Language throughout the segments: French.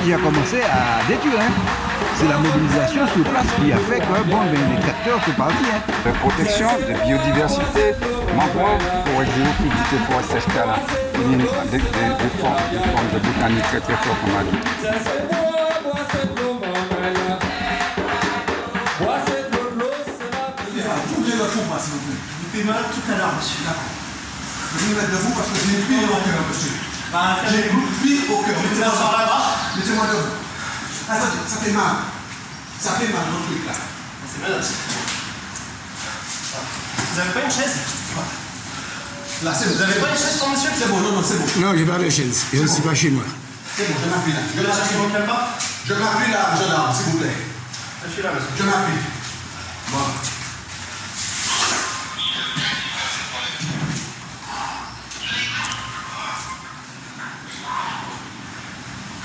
déjà commencé à détruire. Hein. C'est la mobilisation sur place qui a fait que les capteurs sont partis. Hein. La protection de biodiversité, mangrove, forêt géophysique, forêt sèche-cala, des formes de botanique très très fortes comme on a dit. Tout à l'heure, monsieur. Je vais me mettre debout parce que j'ai une pile au cœur, monsieur. J'ai une pile au cœur. Mettez-moi debout. Attendez, ça fait mal. Ça fait mal, mon truc là. C'est malade. Vous n'avez pas une chaise? Là, c'est bon. Vous n'avez pas une chaise pour monsieur? C'est bon, non, c'est bon. Non, j'ai pas de chaise. Je ne suis pas chez moi. C'est bon, je m'appuie là. Je m'appuie là, gendarme, s'il vous plaît. Je suis là, monsieur. Je m'appuie. Bon.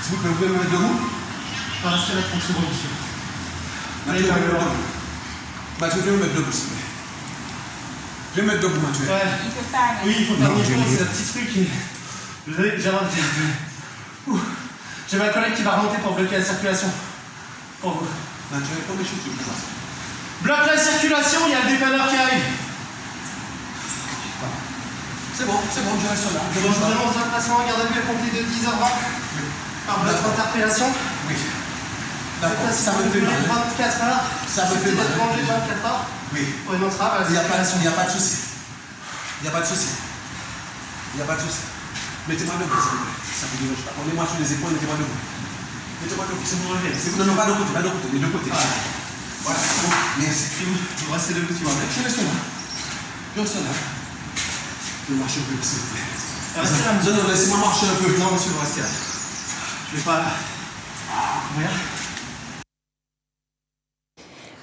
S'il vous plaît, vous pouvez me mettre debout? Restez là 30 secondes, monsieur. Mathieu, je vais me mettre debout. Mathieu, je vais me mettre debout, s'il vous plaît. Je vais me mettre debout, Mathieu. Ouais. Oui, il faut faire mon tour, c'est un petit truc qui... J'ai ma collègue qui va remonter pour bloquer la circulation. Pour vous. Mathieu, combien de choses tu veux? Bloque la circulation, il y a le dépanneur qui arrive. C'est bon, je reste là. Je vous annonce votre placement en garde à vue à compter de 10h20. Par votre interpellation. Oui. D'accord, ça me fait mal. 24 heures. Ça me fait mal. Manger 24 heures. Oui. Pour une autre Il n'y a pas de souci. Il n'y a pas de souci. Il n'y a pas de souci. Mettez-moi debout, s'il vous plaît. Ça vous dérange pas. Prenez-moi sur les épaules, mettez-moi debout. Mettez-moi debout. C'est vous relevez. Non, pas de côté, les deux côtés. Voilà. Merci. Vous restez debout, s'il vous plaît. Je reste là. Je vais marcher un peu, s'il vous plaît. Restez là, monsieur. Non, laissez-moi marcher un peu. Non, monsieur, vous restez là. Je vais pas... Regarde.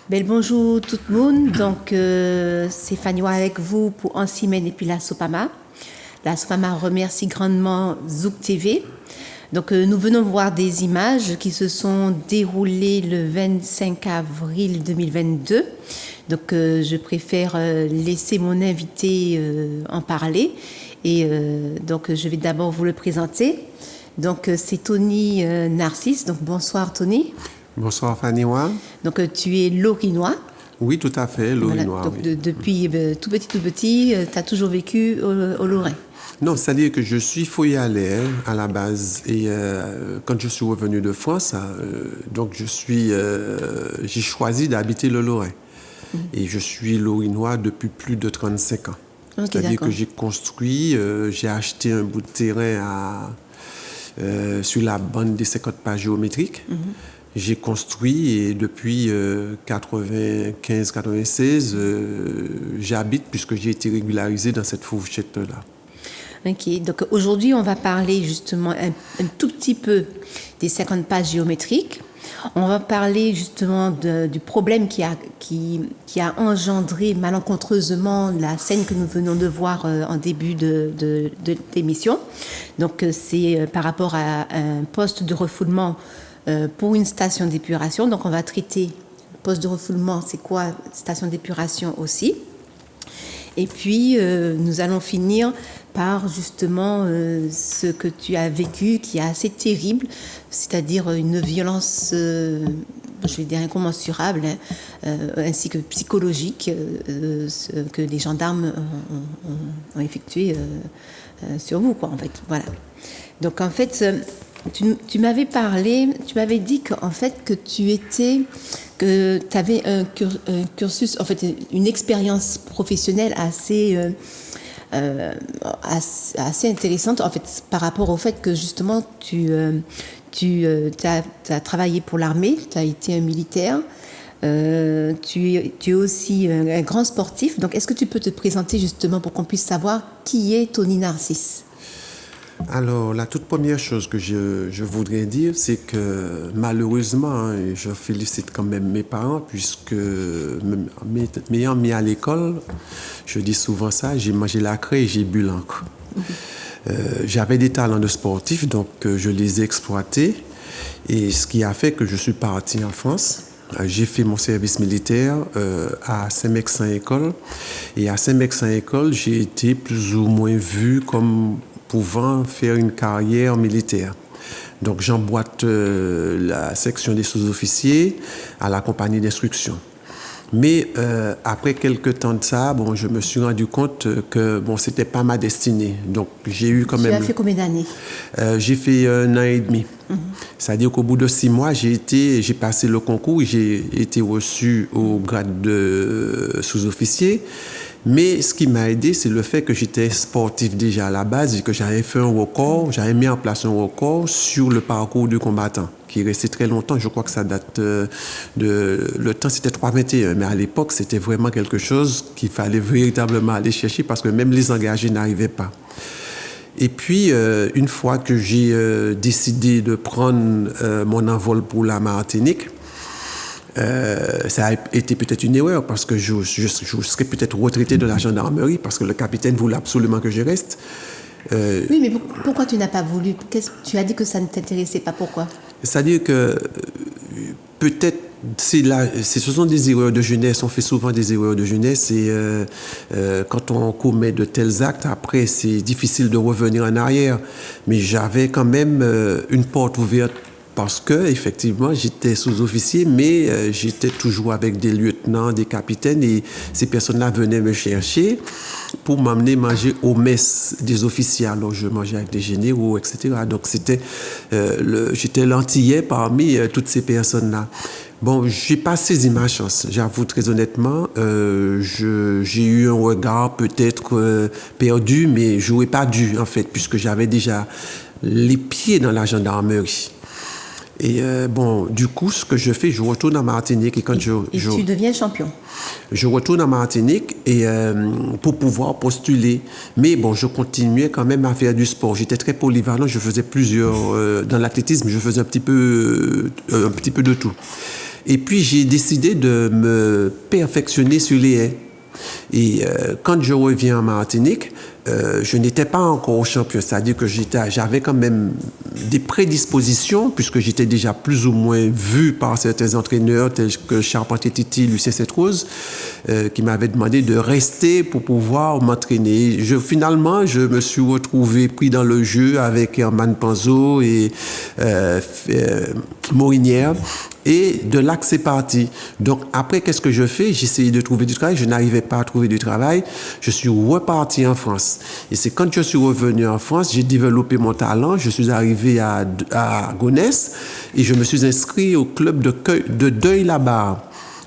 Bel bonjour tout le monde, donc c'est Fanny avec vous pour Ansimène et puis la Sopama. La Sopama remercie grandement Zouk TV. Donc nous venons voir des images qui se sont déroulées le 25 avril 2022. Donc je préfère laisser mon invité en parler et donc je vais d'abord vous le présenter. Donc c'est Tony Narcisse. Donc bonsoir Tony. Bonsoir Fanny-Wa. Donc tu es lorinois. Oui, tout à fait, lorinois. Voilà, donc oui. depuis tout petit, tu as toujours vécu au Lorrain. Non, c'est-à-dire que je suis foyalais à la base et quand je suis revenu de France, donc j'ai choisi d'habiter le Lorrain. Et je suis lorinois depuis plus de 35 ans. Okay, c'est-à-dire que j'ai construit, j'ai acheté un bout de terrain sur la bande des 50 pas géométriques. J'ai construit et depuis 95-96, j'habite puisque j'ai été régularisé dans cette fourchette-là. Ok, donc aujourd'hui, on va parler justement un tout petit peu des 50 pages géométriques. On va parler justement du problème qui a engendré malencontreusement la scène que nous venons de voir en début de l'émission. Donc c'est par rapport à un poste de refoulement pour une station d'épuration. Donc on va traiter poste de refoulement, c'est quoi, station d'épuration aussi. Et puis nous allons finir par justement ce que tu as vécu qui est assez terrible, c'est-à-dire une violence, je vais dire incommensurable, ainsi que psychologique, que les gendarmes ont effectué sur vous, quoi, en fait. Voilà. Donc en fait, tu m'avais parlé, tu m'avais dit qu'en fait que tu avais un cursus, en fait une expérience professionnelle assez intéressante, en fait, par rapport au fait que justement tu as travaillé pour l'armée, tu as été un militaire, tu es aussi un grand sportif. Donc est-ce que tu peux te présenter justement pour qu'on puisse savoir qui est Tony Narcisse? Alors, la toute première chose que je voudrais dire, c'est que malheureusement, je félicite quand même mes parents, puisque m'ayant mis à l'école, je dis souvent ça, j'ai mangé la craie et j'ai bu l'encre. J'avais des talents de sportif, donc je les ai exploités. Et ce qui a fait que je suis parti en France. J'ai fait mon service militaire à Saint-Mexan-École. Et à Saint-Mexan-École, j'ai été plus ou moins vu comme pouvant faire une carrière militaire. Donc j'emboîte la section des sous-officiers à la compagnie d'instruction. Mais après quelques temps de ça, bon, je me suis rendu compte que bon, c'était pas ma destinée. Donc j'ai eu quand même. Tu as fait combien d'années? J'ai fait 1 an et demi. C'est-à-dire qu'au bout de 6 mois, j'ai passé le concours, j'ai été reçu au grade de sous-officier. Mais ce qui m'a aidé, c'est le fait que j'étais sportif déjà à la base et que j'avais fait un record, j'avais mis en place un record sur le parcours du combattant, qui est resté très longtemps. Je crois que ça date le temps, c'était 3,21. Mais à l'époque, c'était vraiment quelque chose qu'il fallait véritablement aller chercher parce que même les engagés n'arrivaient pas. Et puis, une fois que j'ai décidé de prendre mon envol pour la Martinique, ça a été peut-être une erreur parce que je serais peut-être retraité de la gendarmerie parce que le capitaine voulait absolument que je reste. Oui, mais pourquoi tu n'as pas voulu? Tu as dit que ça ne t'intéressait pas, pourquoi? C'est-à-dire que peut-être ce sont des erreurs de jeunesse, on fait souvent des erreurs de jeunesse et quand on commet de tels actes, après c'est difficile de revenir en arrière. Mais j'avais quand même une porte ouverte parce que effectivement j'étais sous-officier, mais j'étais toujours avec des lieutenants, des capitaines et ces personnes-là venaient me chercher pour m'amener manger aux messes des officiers. Alors je mangeais avec des généraux, etc. Donc j'étais l'antillais parmi toutes ces personnes-là. Bon, j'ai pas saisi ma chance, j'avoue très honnêtement. J'ai eu un regard peut-être perdu, mais j'aurais pas dû en fait, puisque j'avais déjà les pieds dans la gendarmerie. Et bon, du coup, ce que je fais, je retourne en Martinique et tu deviens champion. Je retourne en Martinique et pour pouvoir postuler. Mais bon, je continuais quand même à faire du sport. J'étais très polyvalent, je faisais dans l'athlétisme, je faisais un petit peu de tout. Et puis, j'ai décidé de me perfectionner sur les haies. Et quand je reviens en Martinique, je n'étais pas encore champion, c'est-à-dire que j'avais quand même des prédispositions, puisque j'étais déjà plus ou moins vu par certains entraîneurs tels que Charpentier Titi, Lucien Sainte-Rose, qui m'avaient demandé de rester pour pouvoir m'entraîner. Finalement, je me suis retrouvé pris dans le jeu avec Herman Panzo et Morinière. Et de là que c'est parti. Donc après, qu'est-ce que je fais? J'ai essayé de trouver du travail, je n'arrivais pas à trouver du travail. Je suis reparti en France. Et c'est quand je suis revenu en France, j'ai développé mon talent. Je suis arrivé à Gonesse et je me suis inscrit au club de Deuil-la-Barre.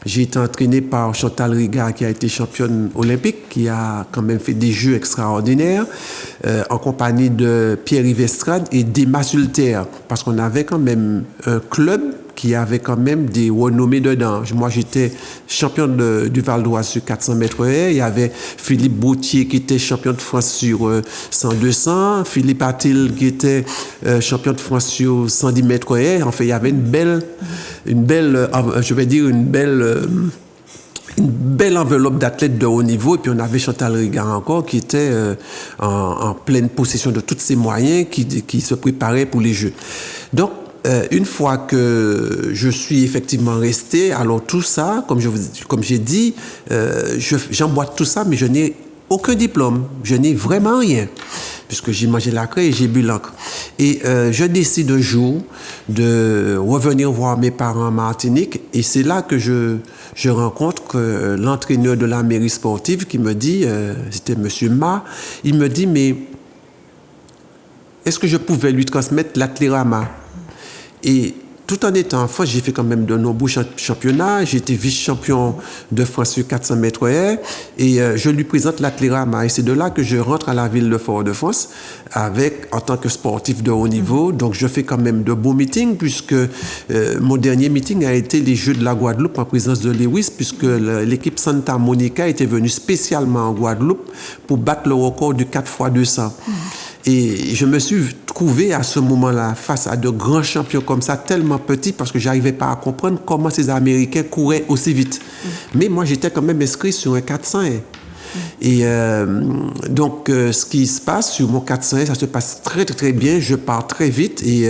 J'ai été entraîné par Chantal Riga, qui a été championne olympique, qui a quand même fait des jeux extraordinaires, en compagnie de Pierre-Yves Estrade et d'Emma Sulter, parce qu'on avait quand même un club qui avait quand même des renommées dedans. Moi, j'étais champion du Val d'Oise sur 400 mètres haies. Il y avait Philippe Boutier qui était champion de France sur 100-200. Philippe Attil qui était champion de France sur 110 mètres haies. En fait, il y avait une belle enveloppe d'athlètes de haut niveau. Et puis, on avait Chantal Riga encore qui était en pleine possession de tous ses moyens, qui se préparait pour les Jeux. Donc, une fois que je suis effectivement resté, alors tout ça, comme j'ai dit, j'emboîte tout ça, mais je n'ai aucun diplôme, je n'ai vraiment rien, puisque j'ai mangé la craie et j'ai bu l'encre. Et je décide un jour de revenir voir mes parents en Martinique, et c'est là que je rencontre l'entraîneur de la mairie sportive qui me dit, c'était M. Ma, il me dit, mais est-ce que je pouvais lui transmettre l'athléramma? Et tout en étant en France, j'ai fait quand même de nombreux championnats. J'ai été vice-champion de France sur 400 mètres haies et je lui présente l'athléramma. Et c'est de là que je rentre à la ville de Fort-de-France en tant que sportif de haut niveau. Donc je fais quand même de beaux meetings puisque mon dernier meeting a été les Jeux de la Guadeloupe en présence de Lewis, puisque l'équipe Santa Monica était venue spécialement en Guadeloupe pour battre le record du 4x200. Et je me suis trouvé à ce moment-là face à de grands champions comme ça, tellement petits, parce que je n'arrivais pas à comprendre comment ces Américains couraient aussi vite. Mais moi, j'étais quand même inscrit sur un 400. Et donc, ce qui se passe sur mon 400, ça se passe très, très, très bien. Je pars très vite et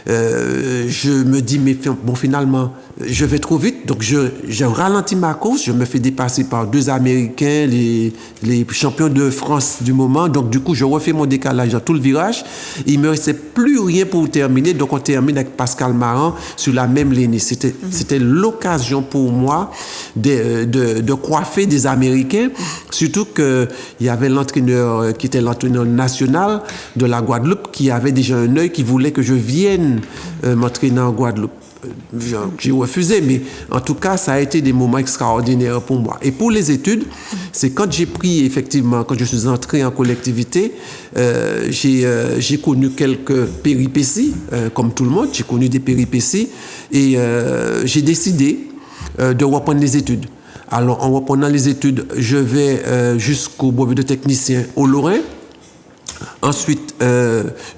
je me dis, mais bon, finalement, je vais trop vite, donc je ralentis ma course, je me fais dépasser par 2 Américains, les champions de France du moment, donc du coup je refais mon décalage dans tout le virage, il me restait plus rien pour terminer, donc on termine avec Pascal Maran sur la même ligne. C'était l'occasion pour moi de coiffer des Américains, surtout qu'il y avait l'entraîneur qui était l'entraîneur national de la Guadeloupe, qui avait déjà un œil, qui voulait que je vienne m'entraîner en Guadeloupe. J'ai refusé, mais en tout cas, ça a été des moments extraordinaires pour moi. Et pour les études, c'est quand j'ai pris, effectivement, quand je suis entré en collectivité, j'ai connu quelques péripéties, comme tout le monde, j'ai connu des péripéties, et j'ai décidé de reprendre les études. Alors, en reprenant les études, je vais jusqu'au brevet de technicien au Lorrain. Ensuite,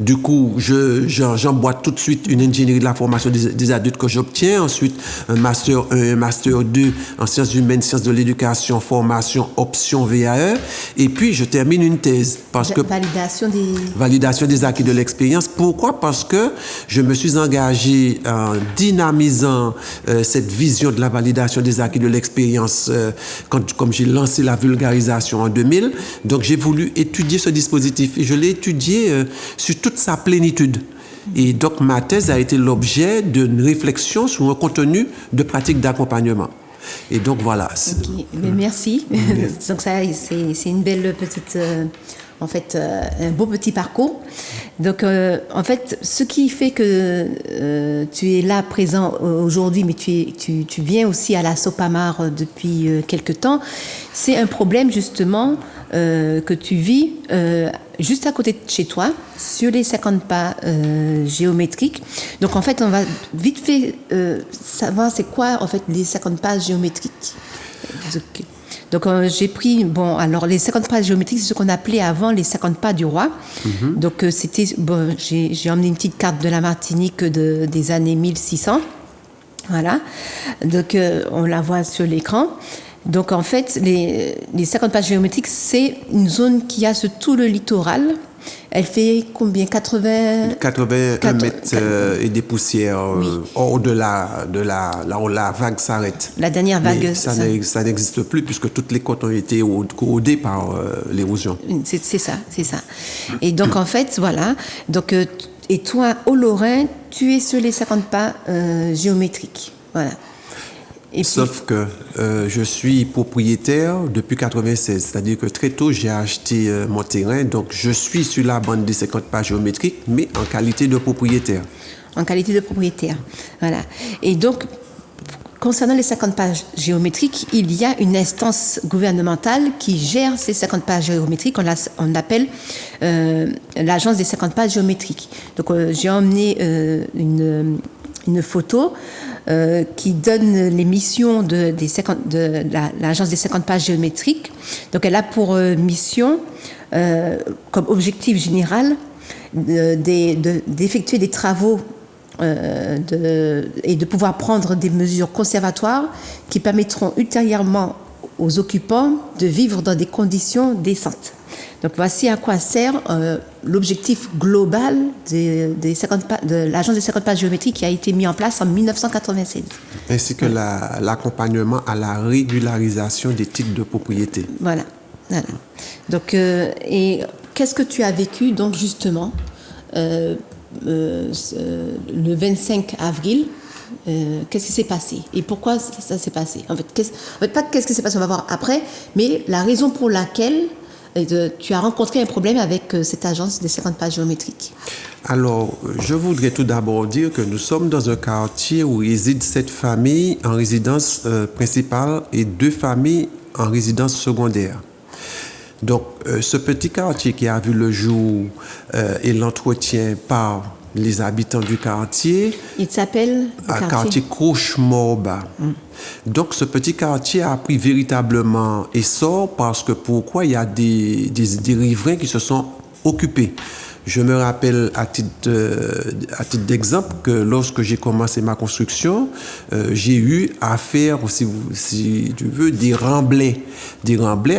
du coup, j'emboîte tout de suite une ingénierie de la formation des adultes que j'obtiens. Ensuite, un master 1, un master 2 en sciences humaines, sciences de l'éducation, formation, option VAE. Et puis, je termine une thèse. Validation des acquis de l'expérience. Pourquoi? Parce que je me suis engagé en dynamisant cette vision de la validation des acquis de l'expérience comme j'ai lancé la vulgarisation en 2000. Donc, j'ai voulu étudier ce dispositif et je l'ai étudié sur toute sa plénitude. Et donc, ma thèse a été l'objet d'une réflexion sur un contenu de pratique d'accompagnement. Et donc, voilà. Okay. Merci. Donc, ça, c'est une belle petite... un beau petit parcours. Donc, en fait, ce qui fait que tu es là présent aujourd'hui, mais tu viens aussi à la Sopamar depuis quelque temps, c'est un problème justement que tu vis juste à côté de chez toi, sur les 50 pas géométriques. Donc, en fait, on va vite fait savoir c'est quoi, en fait, les 50 pas géométriques. Okay. Donc, j'ai pris, alors les 50 pas géométriques, c'est ce qu'on appelait avant les 50 pas du roi. Mm-hmm. Donc, j'ai emmené une petite carte de la Martinique des années 1600. Voilà. Donc, on la voit sur l'écran. Donc, en fait, les 50 pas géométriques, c'est une zone qui a sur tout le littoral. Elle fait combien? 81 mètres et des poussières hors de là où la vague s'arrête. La dernière vague. Mais ça n'existe plus puisque toutes les côtes ont été corrodées par l'érosion. C'est ça. Et donc, en fait, voilà. Donc, et toi, au Lorrain, tu es sur les 50 pas géométriques. Voilà. Sauf que je suis propriétaire depuis 1996, c'est-à-dire que très tôt j'ai acheté mon terrain, donc je suis sur la bande des 50 pas géométriques, mais en qualité de propriétaire. En qualité de propriétaire, voilà. Et donc, concernant les 50 pas géométriques, il y a une instance gouvernementale qui gère ces 50 pas géométriques, on l'appelle l'agence des 50 pas géométriques. Donc, j'ai emmené une photo qui donne les missions de l'agence des 50 pas géométriques. Donc, elle a pour mission, comme objectif général, d'effectuer des travaux et de pouvoir prendre des mesures conservatoires qui permettront ultérieurement aux occupants de vivre dans des conditions décentes. Donc, voici à quoi sert l'objectif global de l'agence des 50 pas géométriques qui a été mis en place en 1996. Ainsi que l'accompagnement à la régularisation des titres de propriété. Voilà. Donc, et qu'est-ce que tu as vécu, donc, justement, le 25 avril qu'est-ce qui s'est passé et pourquoi ça s'est passé? En fait, pas qu'est-ce qui s'est passé, on va voir après, mais la raison pour laquelle tu as rencontré un problème avec cette agence des 50 pas géométriques. Alors, je voudrais tout d'abord dire que nous sommes dans un quartier où résident 7 familles en résidence principale et 2 familles en résidence secondaire. Donc, ce petit quartier qui a vu le jour et l'entretien par les habitants du quartier. Il s'appelle le quartier Cauchemorba. Donc, ce petit quartier a pris véritablement essor parce que pourquoi il y a des riverains qui se sont occupés. Je me rappelle à titre d'exemple que lorsque j'ai commencé ma construction, j'ai eu à faire, si tu veux, des remblais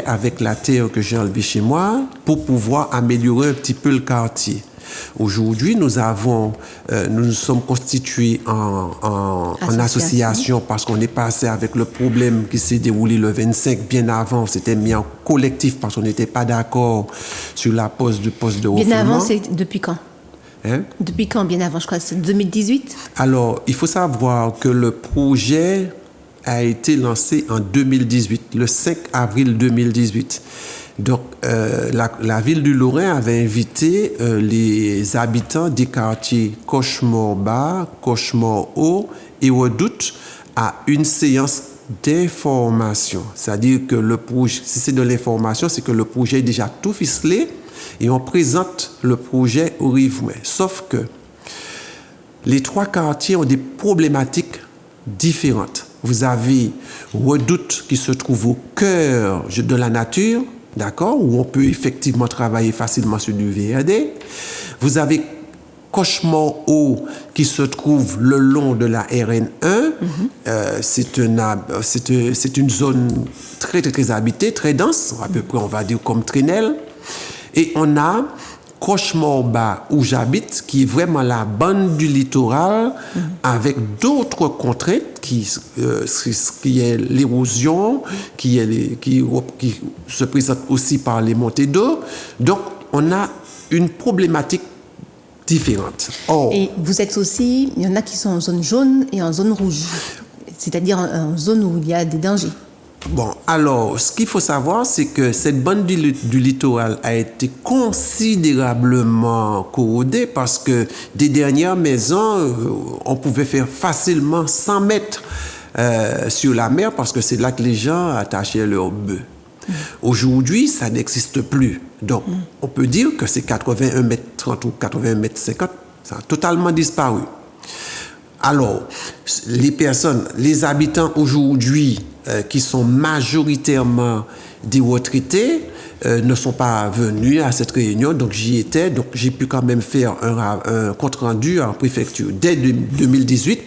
avec la terre que j'ai enlevée chez moi pour pouvoir améliorer un petit peu le quartier. Aujourd'hui, nous nous sommes constitués en association parce qu'on est passé avec le problème qui s'est déroulé le 25. Bien avant, c'était mis en collectif parce qu'on n'était pas d'accord sur la pose du poste de refoulement. Bien avant, c'est depuis quand? Depuis quand, bien avant? Je crois que c'est 2018. Alors, il faut savoir que le projet a été lancé en 2018, le 5 avril 2018. Donc, la ville du Lorrain avait invité les habitants des quartiers Cauchemar-Bas, Cauchemar-Haut et Redoute à une séance d'information. C'est-à-dire que le projet, si c'est de l'information, c'est que le projet est déjà tout ficelé et on présente le projet au riverains. Sauf que les trois quartiers ont des problématiques différentes. Vous avez Redoute qui se trouve au cœur de la nature, d'accord, où on peut effectivement travailler facilement sur du VRD. Vous avez Cauchemar-Haut qui se trouve le long de la RN1. C'est une zone très, très habitée, très dense, à peu près, on va dire, comme Trinelle. Et on a Cauchemar-Bas, où j'habite, qui est vraiment la bande du littoral, avec d'autres contraintes qui est l'érosion, qui se présente aussi par les montées d'eau. Donc, on a une problématique différente. Et vous êtes aussi, il y en a qui sont en zone jaune et en zone rouge, c'est-à-dire en zone où il y a des dangers. Bon, alors, ce qu'il faut savoir, c'est que cette bande du littoral a été considérablement corrodée parce que des dernières maisons, on pouvait faire facilement 100 mètres sur la mer parce que c'est là que les gens attachaient leurs bœufs. Aujourd'hui, ça n'existe plus. Donc, on peut dire que c'est 81 mètres 30 ou 81 mètres 50, ça a totalement disparu. Alors, les habitants aujourd'hui qui sont majoritairement des retraités ne sont pas venus à cette réunion, donc j'y étais, donc j'ai pu quand même faire un compte-rendu en préfecture dès 2018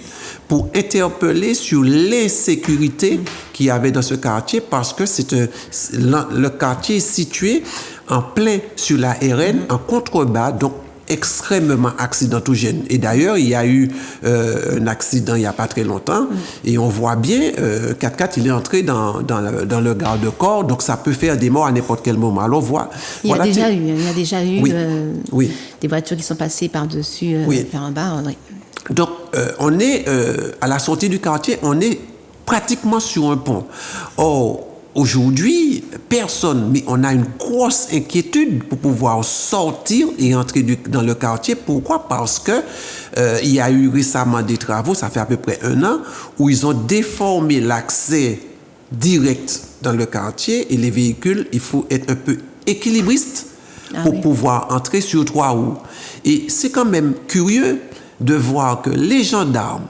pour interpeller sur l'insécurité qu'il y avait dans ce quartier parce que le quartier est situé en plein sur la RN, en contrebas, donc extrêmement accidentogène. Et d'ailleurs, il y a eu un accident il n'y a pas très longtemps et on voit bien 4x4, il est entré dans le garde-corps, donc ça peut faire des morts à n'importe quel moment. Alors, il y a déjà eu oui. Des voitures qui sont passées par-dessus, vers en bas. Oui. Donc, on est à la sortie du quartier, on est pratiquement sur un pont. Or, aujourd'hui, personne, mais on a une grosse inquiétude pour pouvoir sortir et entrer dans le quartier. Pourquoi? Parce que il y a eu récemment des travaux, ça fait à peu près 1 an, où ils ont déformé l'accès direct dans le quartier et les véhicules, il faut être un peu équilibriste pour pouvoir entrer sur 3 roues. Et c'est quand même curieux de voir que les gendarmes,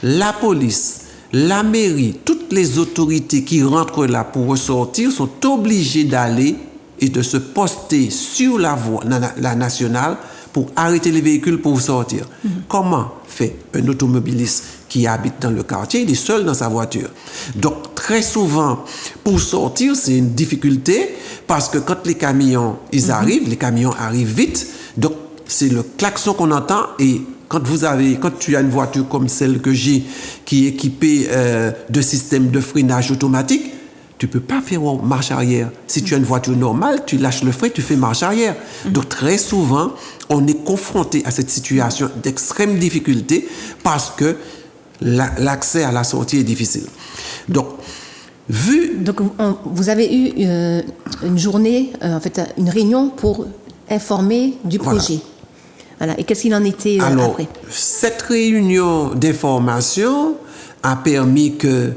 la police, la mairie, toutes les autorités qui rentrent là pour ressortir sont obligés d'aller et de se poster sur la voie la nationale pour arrêter les véhicules pour sortir. Comment fait un automobiliste qui habite dans le quartier? Il est seul dans sa voiture. Donc, très souvent, pour sortir, c'est une difficulté parce que quand les camions, les camions arrivent vite. Donc, c'est le klaxon qu'on entend et quand tu as une voiture comme celle que j'ai, qui est équipée de système de freinage automatique, tu ne peux pas faire marche arrière. Si tu as une voiture normale, tu lâches le frein, tu fais marche arrière. Donc très souvent, on est confronté à cette situation d'extrême difficulté parce que l'accès à la sortie est difficile. Donc, vous avez eu une journée, une réunion pour informer du projet. Voilà. Et qu'est-ce qu'il en était après? Cette réunion d'information a permis que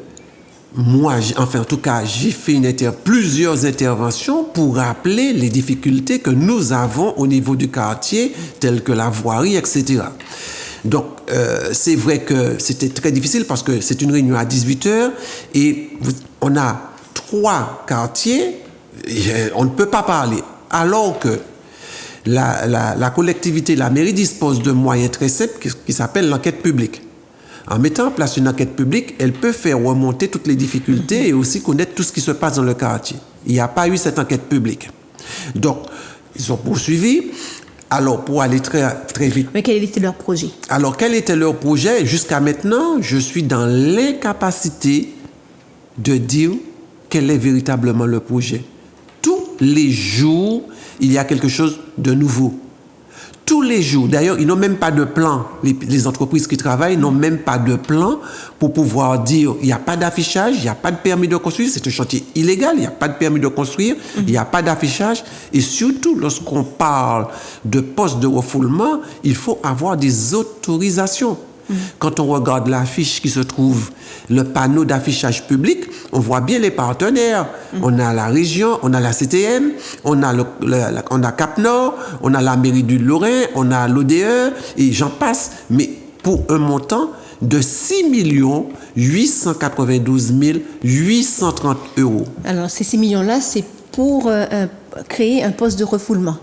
moi, en tout cas, j'ai fait plusieurs interventions pour rappeler les difficultés que nous avons au niveau du quartier, telles que la voirie, etc. Donc, c'est vrai que c'était très difficile parce que c'est une réunion à 18h et on a 3 quartiers, et on ne peut pas parler. Alors que la collectivité, la mairie dispose de moyens très simples qui s'appellent l'enquête publique. En mettant en place une enquête publique, elle peut faire remonter toutes les difficultés et aussi connaître tout ce qui se passe dans le quartier. Il n'y a pas eu cette enquête publique. Donc, ils ont poursuivi. Alors, pour aller très, très vite. Mais quel était leur projet? Alors, quel était leur projet? Jusqu'à maintenant, je suis dans l'incapacité de dire quel est véritablement le projet. Tous les jours, il y a quelque chose de nouveau. Tous les jours. D'ailleurs, ils n'ont même pas de plan. Les entreprises qui travaillent n'ont même pas de plan pour pouvoir dire il n'y a pas d'affichage, il n'y a pas de permis de construire. C'est un chantier illégal, il n'y a pas de permis de construire, il n'y a pas d'affichage. Et surtout, lorsqu'on parle de postes de refoulement, il faut avoir des autorisations. Quand on regarde l'affiche qui se trouve, le panneau d'affichage public, on voit bien les partenaires. On a la région, on a la CTM, on a Cap Nord, on a la mairie du Lorrain, on a l'ODE, et j'en passe. Mais pour un montant de 6 892 830 €. Alors, ces 6 millions-là, c'est pour créer un poste de refoulement.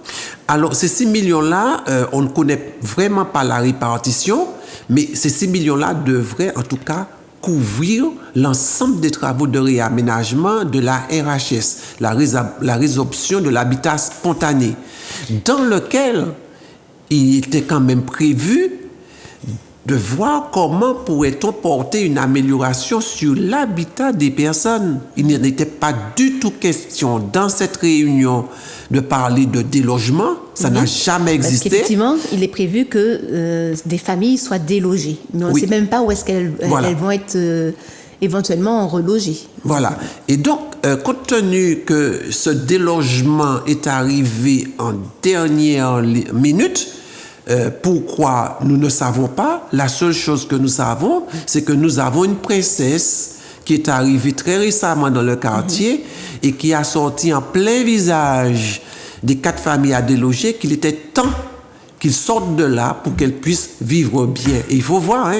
Alors, ces 6 millions-là, on ne connaît vraiment pas la répartition, mais ces 6 millions-là devraient en tout cas couvrir l'ensemble des travaux de réaménagement de la RHS, la résorption de l'habitat spontané, dans lequel il était quand même prévu de voir comment pourrait-on porter une amélioration sur l'habitat des personnes. Il n'était pas du tout question dans cette réunion de parler de délogement. Ça n'a jamais existé. Parce qu'effectivement, il est prévu que des familles soient délogées. Mais on ne sait même pas où est-ce qu'elles vont être éventuellement relogées. Voilà. Et donc, compte tenu que ce délogement est arrivé en dernière minute, pourquoi nous ne savons pas? La seule chose que nous savons, c'est que nous avons une princesse qui est arrivée très récemment dans le quartier et qui a sorti en plein visage des 4 familles à déloger qu'il était temps qu'ils sortent de là pour qu'elles puissent vivre bien. Et il faut voir, hein,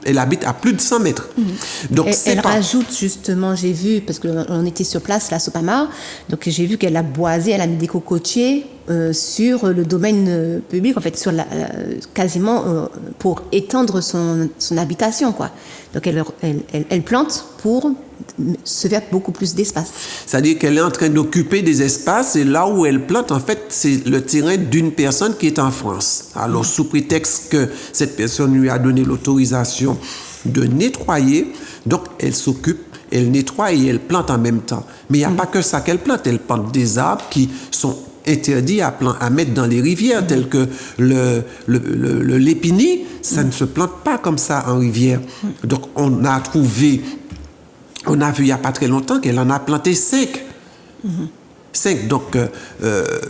elle habite à plus de 100 mètres. Donc, elle rajoute justement, j'ai vu, parce qu'on était sur place, la Sopamar, donc j'ai vu qu'elle a boisé, elle a mis des cocotiers sur le domaine public, en fait, quasiment pour étendre son habitation, quoi. Donc elle plante pour se faire beaucoup plus d'espace. C'est-à-dire qu'elle est en train d'occuper des espaces et là où elle plante, en fait, c'est le terrain d'une personne qui est en France. Alors, sous prétexte que cette personne lui a donné l'autorisation de nettoyer, donc elle s'occupe, elle nettoie et elle plante en même temps. Mais il n'y a pas que ça qu'elle plante. Elle plante des arbres qui sont interdits à mettre dans les rivières, tels que le lépini. Ça ne se plante pas comme ça en rivière. Donc, on a vu il n'y a pas très longtemps qu'elle en a planté 5. 5. Donc,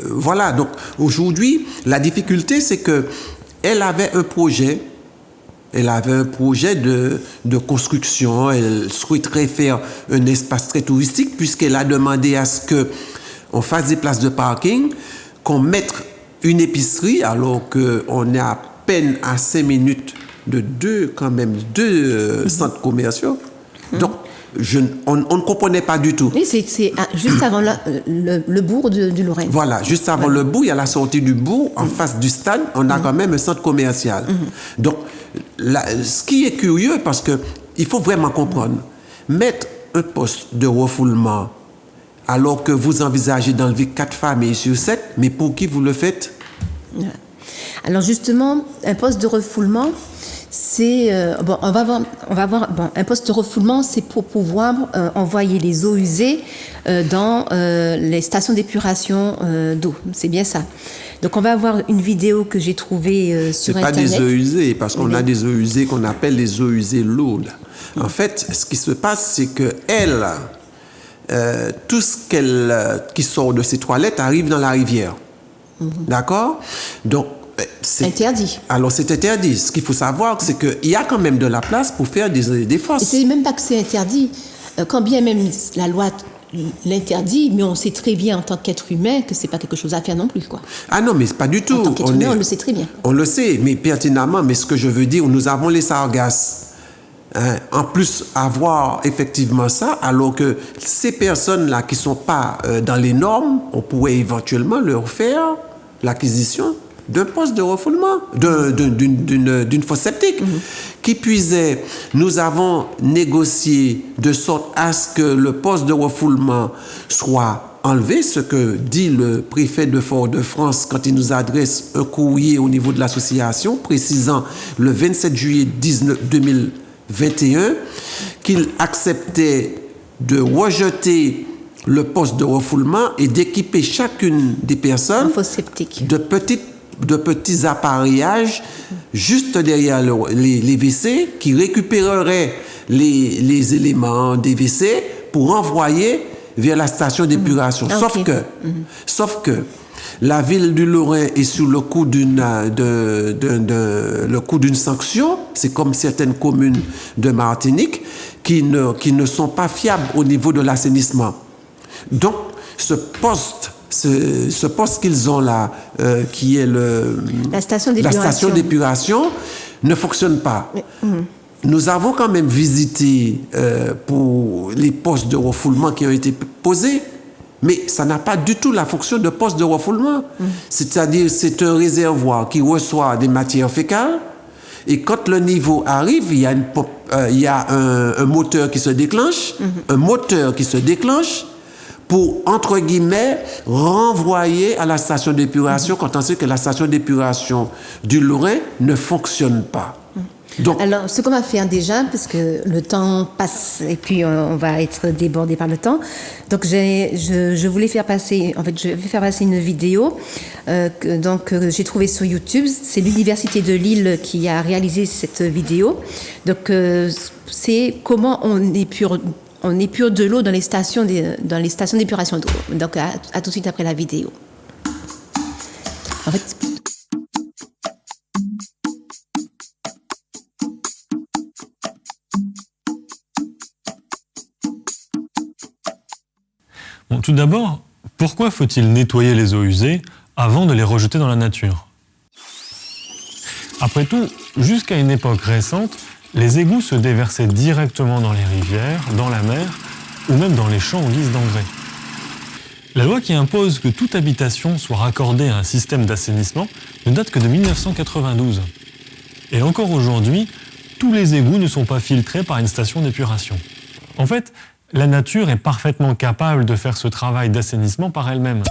voilà. Donc, aujourd'hui, la difficulté, c'est qu'elle avait un projet. Elle avait un projet de construction. Elle souhaiterait faire un espace très touristique puisqu'elle a demandé à ce qu'on fasse des places de parking, qu'on mette une épicerie alors qu'on est à peine à 5 minutes de deux centres commerciaux. Donc, on ne comprenait pas du tout. Oui, c'est juste avant le bourg du Lorrain. Voilà, juste avant le bourg, il y a la sortie du bourg, en face du stade, on a quand même un centre commercial. Donc, ce qui est curieux, parce qu'il faut vraiment comprendre, mettre un poste de refoulement alors que vous envisagez d'enlever 4 familles sur 7, mais pour qui vous le faites? Alors justement, un poste de refoulement, c'est on va voir un poste de refoulement, c'est pour pouvoir envoyer les eaux usées dans les stations d'épuration d'eau. C'est bien ça. Donc on va avoir une vidéo que j'ai trouvée sur Internet. C'est pas des eaux usées, parce qu'on a des eaux usées qu'on appelle les eaux usées lourdes. En fait, ce qui se passe, c'est que tout ce qui sort de ses toilettes arrive dans la rivière. D'accord? Donc, c'est interdit. Alors, c'est interdit. Ce qu'il faut savoir, c'est qu'il y a quand même de la place pour faire des fosses. Et c'est même pas que c'est interdit. Quand bien même la loi l'interdit, mais on sait très bien en tant qu'être humain que c'est pas quelque chose à faire non plus, quoi. Ah non, mais c'est pas du tout. En tant qu'être humain, on le sait très bien. On le sait, mais pertinemment. Mais ce que je veux dire, nous avons les sargasses. En plus, avoir effectivement ça, alors que ces personnes-là qui ne sont pas dans les normes, on pourrait éventuellement leur faire l'acquisition d'un poste de refoulement, d'une fosse septique. Qui puisait, nous avons négocié de sorte à ce que le poste de refoulement soit enlever, ce que dit le préfet de Fort-de-France quand il nous adresse un courrier au niveau de l'association, précisant le 27 juillet 2021 qu'il acceptait de rejeter le poste de refoulement et d'équiper chacune des personnes de petits appareillages juste derrière les WC qui récupéreraient les éléments des WC pour envoyer vers la station d'épuration. Sauf que la ville du Lorrain est sous le coup d'une sanction. C'est comme certaines communes de Martinique qui ne sont pas fiables au niveau de l'assainissement. Donc, ce poste qu'ils ont là, qui est la station d'épuration, ne fonctionne pas. Nous avons quand même visité pour les postes de refoulement qui ont été posés, mais ça n'a pas du tout la fonction de poste de refoulement. C'est-à-dire, c'est un réservoir qui reçoit des matières fécales, et quand le niveau arrive, il y a un moteur qui se déclenche, pour, entre guillemets, renvoyer à la station d'épuration quand on sait que la station d'épuration du Lorrain ne fonctionne pas. Donc, alors, ce qu'on va faire déjà, parce que le temps passe et puis on va être débordé par le temps, donc je voulais faire passer, je vais faire passer une vidéo que j'ai trouvée sur YouTube. C'est l'Université de Lille qui a réalisé cette vidéo. Donc, c'est comment on épure de l'eau dans les stations d'épuration d'eau. Donc, à tout de suite après la vidéo. En fait, bon, tout d'abord, pourquoi faut-il nettoyer les eaux usées avant de les rejeter dans la nature? Après tout, jusqu'à une époque récente, les égouts se déversaient directement dans les rivières, dans la mer ou même dans les champs en guise d'engrais. La loi qui impose que toute habitation soit raccordée à un système d'assainissement ne date que de 1992. Et encore aujourd'hui, tous les égouts ne sont pas filtrés par une station d'épuration. En fait, la nature est parfaitement capable de faire ce travail d'assainissement par elle-même.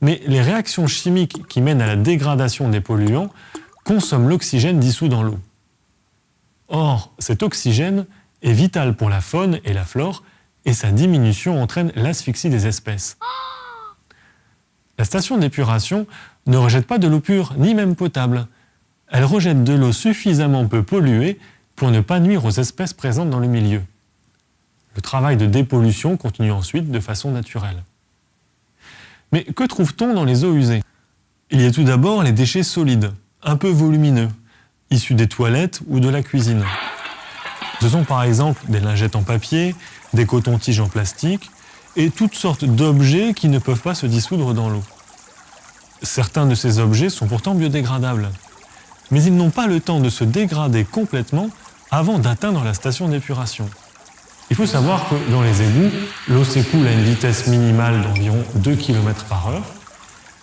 Mais les réactions chimiques qui mènent à la dégradation des polluants consomment l'oxygène dissous dans l'eau. Or, cet oxygène est vital pour la faune et la flore, et sa diminution entraîne l'asphyxie des espèces. La station d'épuration ne rejette pas de l'eau pure, ni même potable. Elle rejette de l'eau suffisamment peu polluée pour ne pas nuire aux espèces présentes dans le milieu. Le travail de dépollution continue ensuite de façon naturelle. Mais que trouve-t-on dans les eaux usées? Il y a tout d'abord les déchets solides, un peu volumineux, issus des toilettes ou de la cuisine. Ce sont par exemple des lingettes en papier, des cotons-tiges en plastique et toutes sortes d'objets qui ne peuvent pas se dissoudre dans l'eau. Certains de ces objets sont pourtant biodégradables, mais ils n'ont pas le temps de se dégrader complètement avant d'atteindre la station d'épuration. Il faut savoir que dans les égouts, l'eau s'écoule à une vitesse minimale d'environ 2 km/h,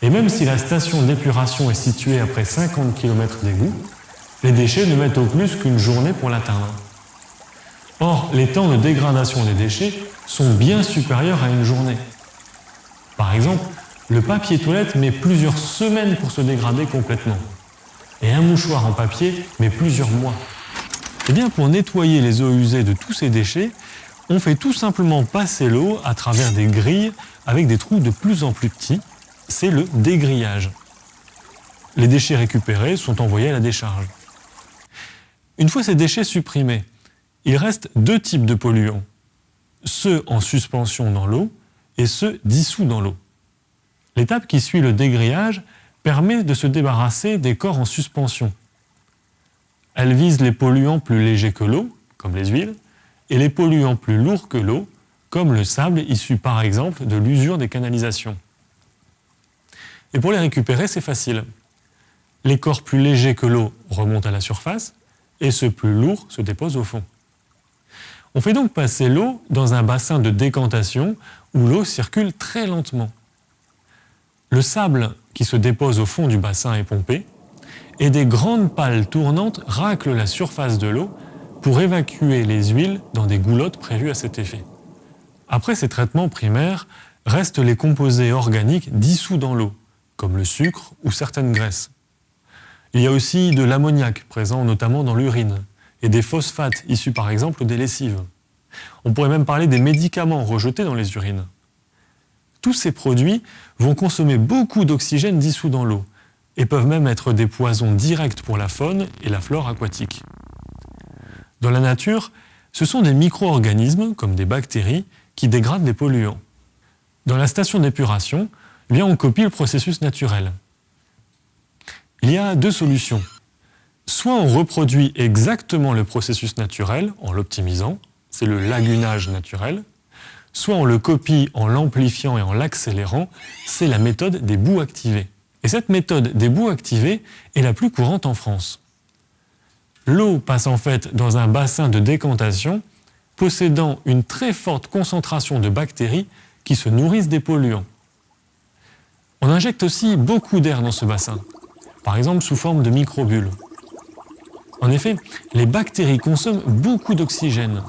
et même si la station d'épuration est située à près 50 km d'égout, les déchets ne mettent au plus qu'une journée pour l'atteindre. Or, les temps de dégradation des déchets sont bien supérieurs à une journée. Par exemple, le papier toilette met plusieurs semaines pour se dégrader complètement. Et un mouchoir en papier met plusieurs mois. Eh bien, pour nettoyer les eaux usées de tous ces déchets, on fait tout simplement passer l'eau à travers des grilles avec des trous de plus en plus petits. C'est le dégrillage. Les déchets récupérés sont envoyés à la décharge. Une fois ces déchets supprimés, il reste deux types de polluants. Ceux en suspension dans l'eau et ceux dissous dans l'eau. L'étape qui suit le dégrillage permet de se débarrasser des corps en suspension. Elle vise les polluants plus légers que l'eau, comme les huiles, et les polluants plus lourds que l'eau, comme le sable issu par exemple de l'usure des canalisations. Et pour les récupérer, c'est facile. Les corps plus légers que l'eau remontent à la surface, et ceux plus lourds se déposent au fond. On fait donc passer l'eau dans un bassin de décantation où l'eau circule très lentement. Le sable qui se dépose au fond du bassin est pompé, et des grandes pales tournantes raclent la surface de l'eau pour évacuer les huiles dans des goulottes prévues à cet effet. Après ces traitements primaires, restent les composés organiques dissous dans l'eau, comme le sucre ou certaines graisses. Il y a aussi de l'ammoniac présent notamment dans l'urine et des phosphates issus par exemple des lessives. On pourrait même parler des médicaments rejetés dans les urines. Tous ces produits vont consommer beaucoup d'oxygène dissous dans l'eau et peuvent même être des poisons directs pour la faune et la flore aquatique. Dans la nature, ce sont des micro-organismes, comme des bactéries, qui dégradent les polluants. Dans la station d'épuration, on copie le processus naturel. Il y a deux solutions. Soit on reproduit exactement le processus naturel en l'optimisant, c'est le lagunage naturel, soit on le copie en l'amplifiant et en l'accélérant, c'est la méthode des boues activées. Et cette méthode des boues activées est la plus courante en France. L'eau passe en fait dans un bassin de décantation possédant une très forte concentration de bactéries qui se nourrissent des polluants. On injecte aussi beaucoup d'air dans ce bassin, par exemple sous forme de microbules. En effet, les bactéries consomment beaucoup d'oxygène.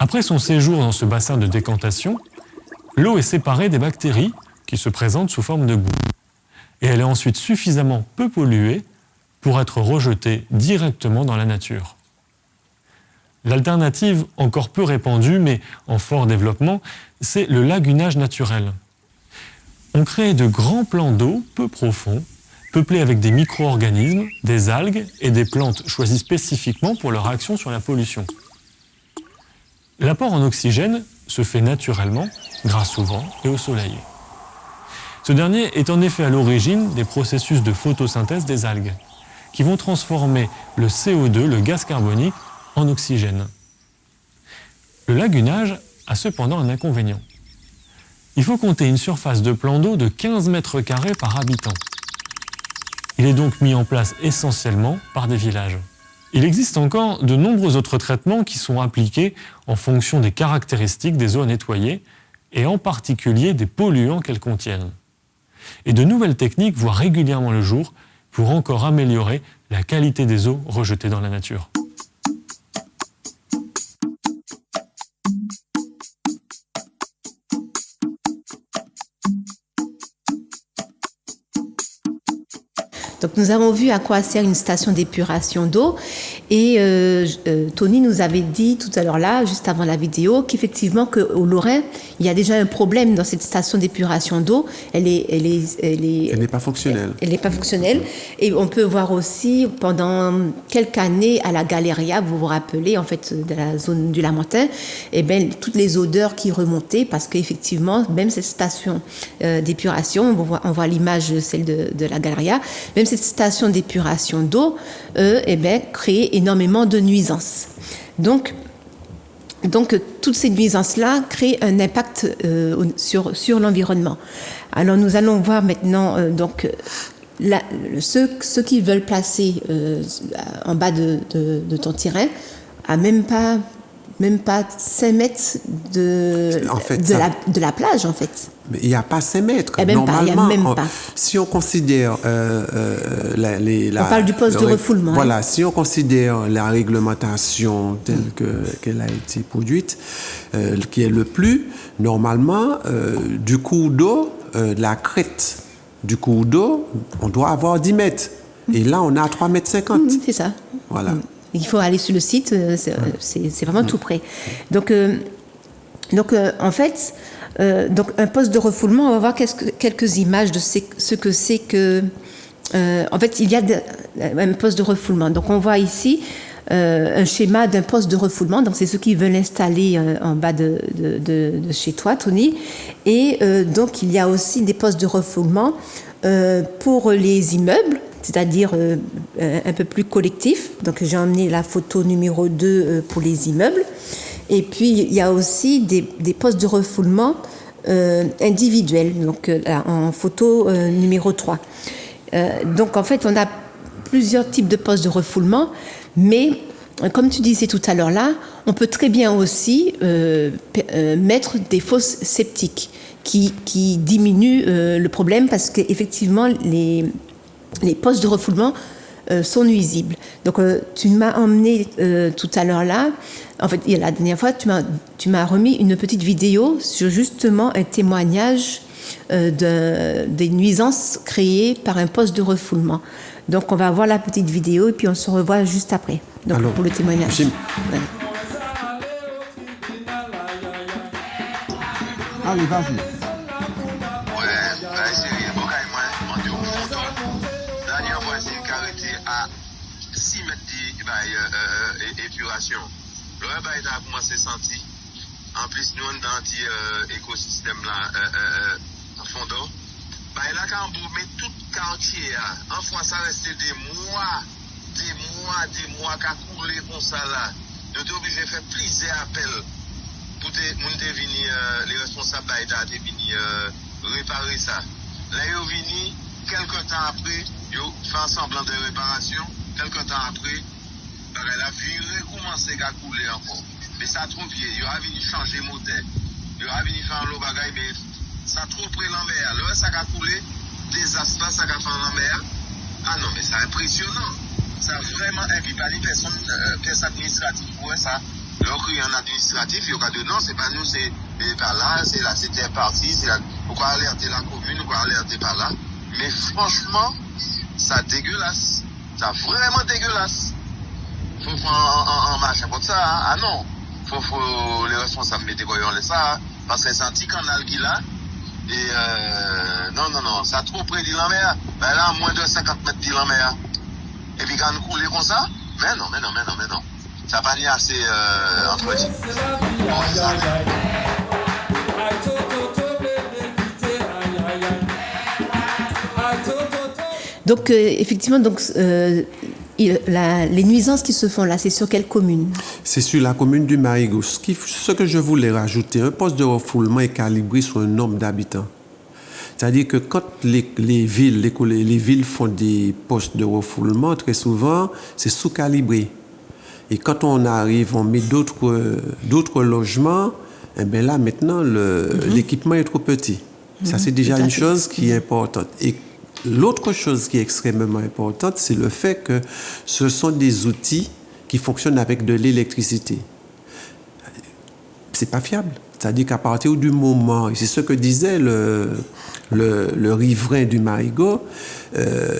Après son séjour dans ce bassin de décantation, l'eau est séparée des bactéries qui se présentent sous forme de boue. Et elle est ensuite suffisamment peu polluée pour être rejetée directement dans la nature. L'alternative, encore peu répandue, mais en fort développement, c'est le lagunage naturel. On crée de grands plans d'eau peu profonds, peuplés avec des micro-organismes, des algues et des plantes choisies spécifiquement pour leur action sur la pollution. L'apport en oxygène se fait naturellement grâce au vent et au soleil. Ce dernier est en effet à l'origine des processus de photosynthèse des algues, qui vont transformer le CO2, le gaz carbonique, en oxygène. Le lagunage a cependant un inconvénient. Il faut compter une surface de plan d'eau de 15 mètres carrés par habitant. Il est donc mis en place essentiellement par des villages. Il existe encore de nombreux autres traitements qui sont appliqués en fonction des caractéristiques des eaux à nettoyer et en particulier des polluants qu'elles contiennent. Et de nouvelles techniques voient régulièrement le jour pour encore améliorer la qualité des eaux rejetées dans la nature. Donc nous avons vu à quoi sert une station d'épuration d'eau et Tony nous avait dit tout à l'heure là, juste avant la vidéo, qu'effectivement qu'au Lorrain, il y a déjà un problème dans cette station d'épuration d'eau. Elle n'est pas fonctionnelle. Elle n'est pas fonctionnelle. Et on peut voir aussi pendant quelques années à la Galeria, vous vous rappelez en fait de la zone du Lamentin, et bien toutes les odeurs qui remontaient parce qu'effectivement même cette station d'épuration, on voit l'image celle de la Galeria, même cette station d'épuration d'eau, crée énormément de nuisances. Donc toutes ces nuisances-là créent un impact sur l'environnement. Alors nous allons voir maintenant ceux qui veulent placer en bas de ton terrain à même pas 5 mètres de la plage en fait. Mais il n'y a pas 5 mètres. Normalement, si on considère on parle du poste de refoulement. Voilà, si on considère la réglementation telle qu'elle a été produite, qui est le plus, normalement, du cours d'eau, la crête du cours d'eau, on doit avoir 10 mètres. Et là, on a 3,50 mètres. C'est ça. Voilà. Il faut aller sur le site, c'est vraiment tout près. Donc en fait, un poste de refoulement, on va voir quelques images de ce que c'est que... en fait, il y a un poste de refoulement. Donc on voit ici un schéma d'un poste de refoulement. Donc c'est ceux qui veulent l'installer en bas de chez toi, Tony. Et donc il y a aussi des postes de refoulement pour les immeubles, c'est-à-dire un peu plus collectif. Donc j'ai emmené la photo numéro 2 pour les immeubles. Et puis il y a aussi des postes de refoulement individuels, donc en photo numéro 3. Donc en fait on a plusieurs types de postes de refoulement, mais comme tu disais tout à l'heure là, on peut très bien aussi mettre des fosses septiques qui diminuent le problème parce qu'effectivement les postes de refoulement sont nuisibles. Donc tu m'as emmené tout à l'heure là, en fait la dernière fois tu m'as remis une petite vidéo sur justement un témoignage des nuisances créées par un poste de refoulement. Donc on va voir la petite vidéo et puis on se revoit juste après. Donc Alors, pour le témoignage. Ouais. Allez, vas-y. Dernière fois, c'est caractère à 6 mètres d'épuration. Le bail a commencé à sentir. En plus, nous, on est dans l'écosystème là, en fond d'eau. Là, quand on met tout quartier, en fois, ça reste des mois qu'à couler comme ça là. Nous sommes obligés de faire plusieurs appels pour venir, les responsables d'État venir réparer ça. Là, ils sont venus, quelques temps après, ils ont fait un semblant de réparation. Quelques temps après, la vie recommencé à couler encore. Mais ça a trop vieux. Ils ont venu changer le moteur. Ils ont venu faire un lot de bagaille, mais ça a trop pris l'envers. Le reste, ça a coulé. Désastre, ça a fait l'envers. Ah non, mais c'est impressionnant. Ça a vraiment invité personne administrative pour ça. Alors qu'il y a un administratif, il y a de non, c'est pas nous, c'est par là, c'est là, c'était parti, c'est là. Pourquoi alerter la commune, pourquoi alerter par là. Mais franchement, ça dégueulasse. Ça vraiment dégueulasse. Faut en marcher comme ça, hein. Ah non. Faut les responsables mettre quoi ça, hein. Parce que c'est un petit canal qui là. Et non, ça a trop près de l'envers. Ben là, moins de 50 mètres de l'envers. Et puis quand on coule comme ça, mais non. Ça n'a pas ni assez entretien. Donc effectivement, les nuisances qui se font là, c'est sur quelle commune? C'est sur la commune du Marigot. Ce que je voulais rajouter, un poste de refoulement est calibré sur un nombre d'habitants. C'est-à-dire que quand les villes font des postes de refoulement, très souvent, c'est sous-calibré. Et quand on arrive, on met d'autres logements, et bien là, maintenant, l'équipement est trop petit. Ça, c'est déjà une chose qui est importante. Et l'autre chose qui est extrêmement importante, c'est le fait que ce sont des outils qui fonctionnent avec de l'électricité. C'est pas fiable. C'est-à-dire qu'à partir du moment, et c'est ce que disait le riverain du Marigot,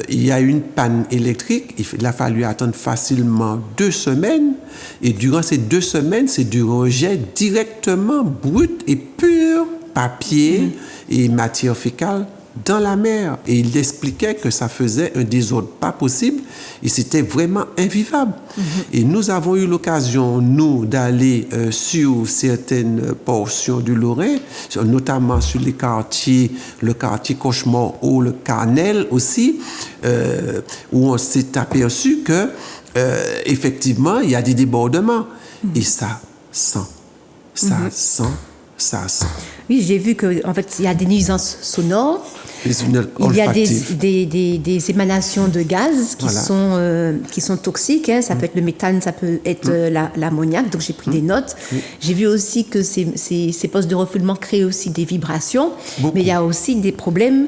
il y a une panne électrique, il a fallu attendre facilement 2 semaines, et durant ces 2 semaines, c'est du rejet directement brut et pur, papier et matière fécale, dans la mer. Et il expliquait que ça faisait un désordre pas possible et c'était vraiment invivable. Et nous avons eu l'occasion, nous, d'aller sur certaines portions du Lorrain, notamment sur le quartier Cauchemar ou le Carnel aussi, où on s'est aperçu que effectivement, il y a des débordements. Et ça sent. Oui, j'ai vu qu'en fait, il y a des nuisances sonores. Il y a des émanations de gaz qui sont toxiques. Hein. Ça peut être le méthane, ça peut être l'ammoniac. Donc, j'ai pris des notes. J'ai vu aussi que ces postes de refoulement créent aussi des vibrations. Mais il y a aussi des problèmes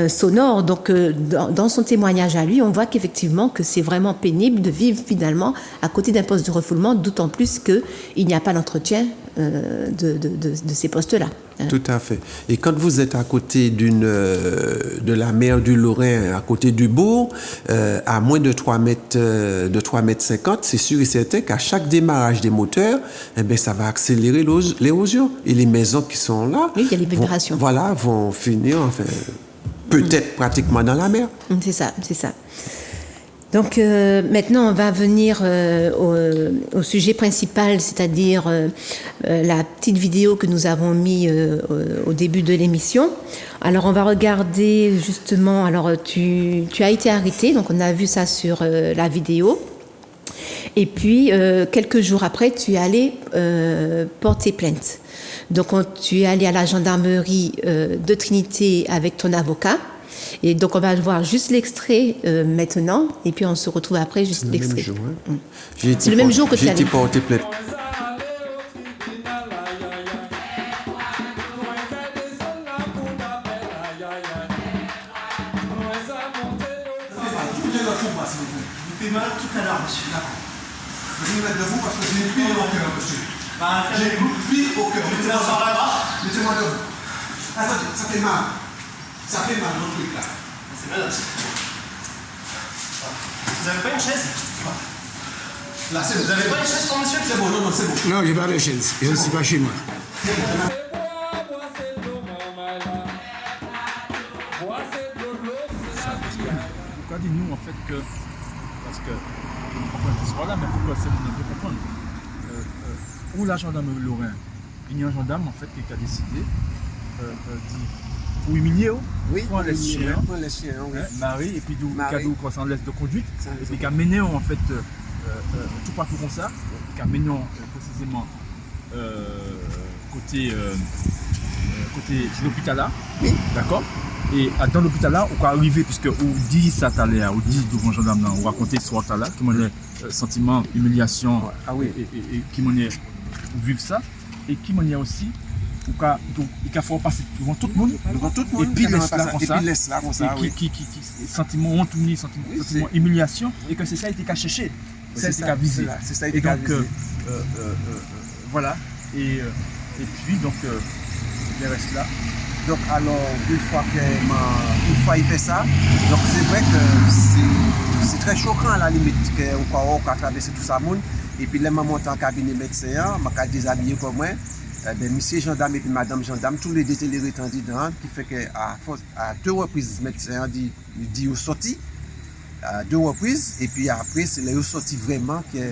sonores. Donc, dans son témoignage à lui, on voit qu'effectivement, que c'est vraiment pénible de vivre finalement à côté d'un poste de refoulement, d'autant plus qu'il n'y a pas d'entretien de ces postes-là. Tout à fait. Et quand vous êtes à côté de la mer du Lorrain, à côté du bourg, à moins de 3 mètres, 50, c'est sûr et certain qu'à chaque démarrage des moteurs, ça va accélérer l'érosion. Et les maisons qui sont là, oui, il y a les vibrations. Vont finir, peut-être pratiquement dans la mer. C'est ça. Donc maintenant, on va venir au sujet principal, c'est-à-dire la petite vidéo que nous avons mis au début de l'émission. Alors, on va regarder justement, alors tu as été arrêté, donc on a vu ça sur la vidéo. Et puis, quelques jours après, tu es allé porter plainte. Donc, tu es allé à la gendarmerie de Trinité avec ton avocat. Et donc, on va voir juste l'extrait maintenant, et puis on se retrouve après, juste l'extrait. C'est le même jour que tu as été porté plainte. Tenez le combat, s'il vous plaît. Vous pouvez me mettre tout à l'heure, monsieur. D'accord. Je vais me mettre debout parce que j'ai une pile au cœur, monsieur. Bah, J'ai une pile au cœur. mettez-moi sur la barre. Mettez-moi debout. Attendez, ça fait mal. Ça fait mal, le truc là. C'est malade. Vous avez pas une chaise? Là, c'est bon. Vous avez pas une chaise pour monsieur? C'est bon, non, non, c'est bon. Non, j'ai pas de chaise. Je ne suis pas chez moi. Pourquoi dis-nous en fait que, parce que, pourquoi tu sois là, mais pourquoi c'est mon de comprendre. Où la gendarme Lorrain, il y a un gendarme en fait qui a décidé, dit, pour humilier, Oui, pour les chiens, les chiens, oui. Marie, et puis d'où Marie. croissant l'est de conduite, Ça, et puis qui a mené en fait tout partout comme ça, qui a mené précisément côté de l'hôpital là, Oui. d'accord. Et dans l'hôpital là, on est arrivé, puisque on dit ça tout à l'heure, on dit devant gendarme là, on racontait ce soir là, qui m'en est sentiment, humiliation, Ah oui. et qui m'en est vivre ça, et qui m'en est aussi, il faut passer devant tout le monde, Devant tout le monde. et puis laisse là comme Et ça, puis laisse là comme ça, et oui. qui sentiment honte, sentiment c'est- humiliation, et que c'est ça qui a cherché, c'est ça qui a visé. C'est ça, Et donc, voilà, et puis donc, il reste là. Donc alors, une fois il fait ça, donc c'est vrai que c'est très choquant à la limite qu'on a traversé tout ça monde. Et puis là, je monte en cabinet médecin, je suis déshabillé comme moi. Monsieur gendarme et puis madame gendarme, tous les deux étaient les retendus dedans, qui fait qu'à deux reprises, le médecin dit au sorti, à deux reprises, et puis après, c'est là où sorti vraiment qu'il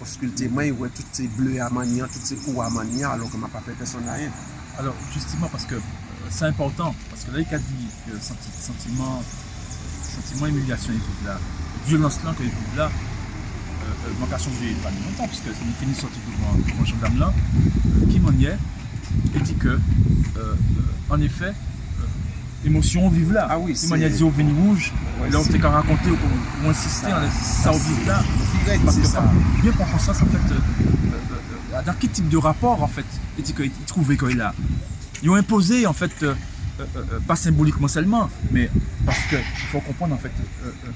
auscultait moi, il voit toutes ces bleus à manier, toutes ces coups à manier, alors qu'on n'a pas fait personne à rien. Alors, justement, parce que c'est important, parce que là, il a dit que sentiment humiliation, il vit là, violence là, qu'il vit là, manquation de pas longtemps, puisque c'est une fini sortie devant le gendarme là, qui m'en est, et dit que, en effet, émotion vive là. Ah oui, il m'en a dit au Veni Rouge, Ouais, là, on c'est- t'a qu'à raconter ou insister, on a dit ça au vive là. Parce que, ça. bien pour conscience, en fait, dans quel type de rapport, en fait, il dit qu'il trouvait qu'il a. Ils ont imposé, en fait, pas symboliquement seulement, mais parce qu'il faut comprendre, en fait,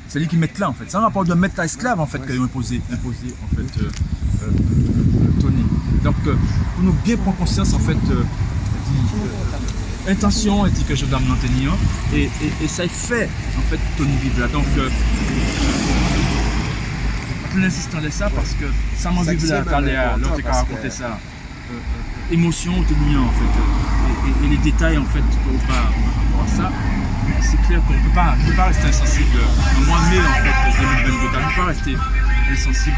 c'est lui qui met là, en fait. C'est un rapport de maître à esclave, en fait, qu'ils ont imposé, en fait, Tony. Donc, pour nous bien prendre conscience, en fait, intention, et dit que je dois m'en tenir, et ça est fait, en fait, Tony vive là. Donc, je l'insiste de ça parce que ça m'a vu là, l'autre qui a raconté ça. Émotion, tenir en fait, et les détails en fait par rapport à ça, c'est clair qu'on ne peut pas rester insensible. Au mois de mai en fait 2022, on ne peut pas rester insensible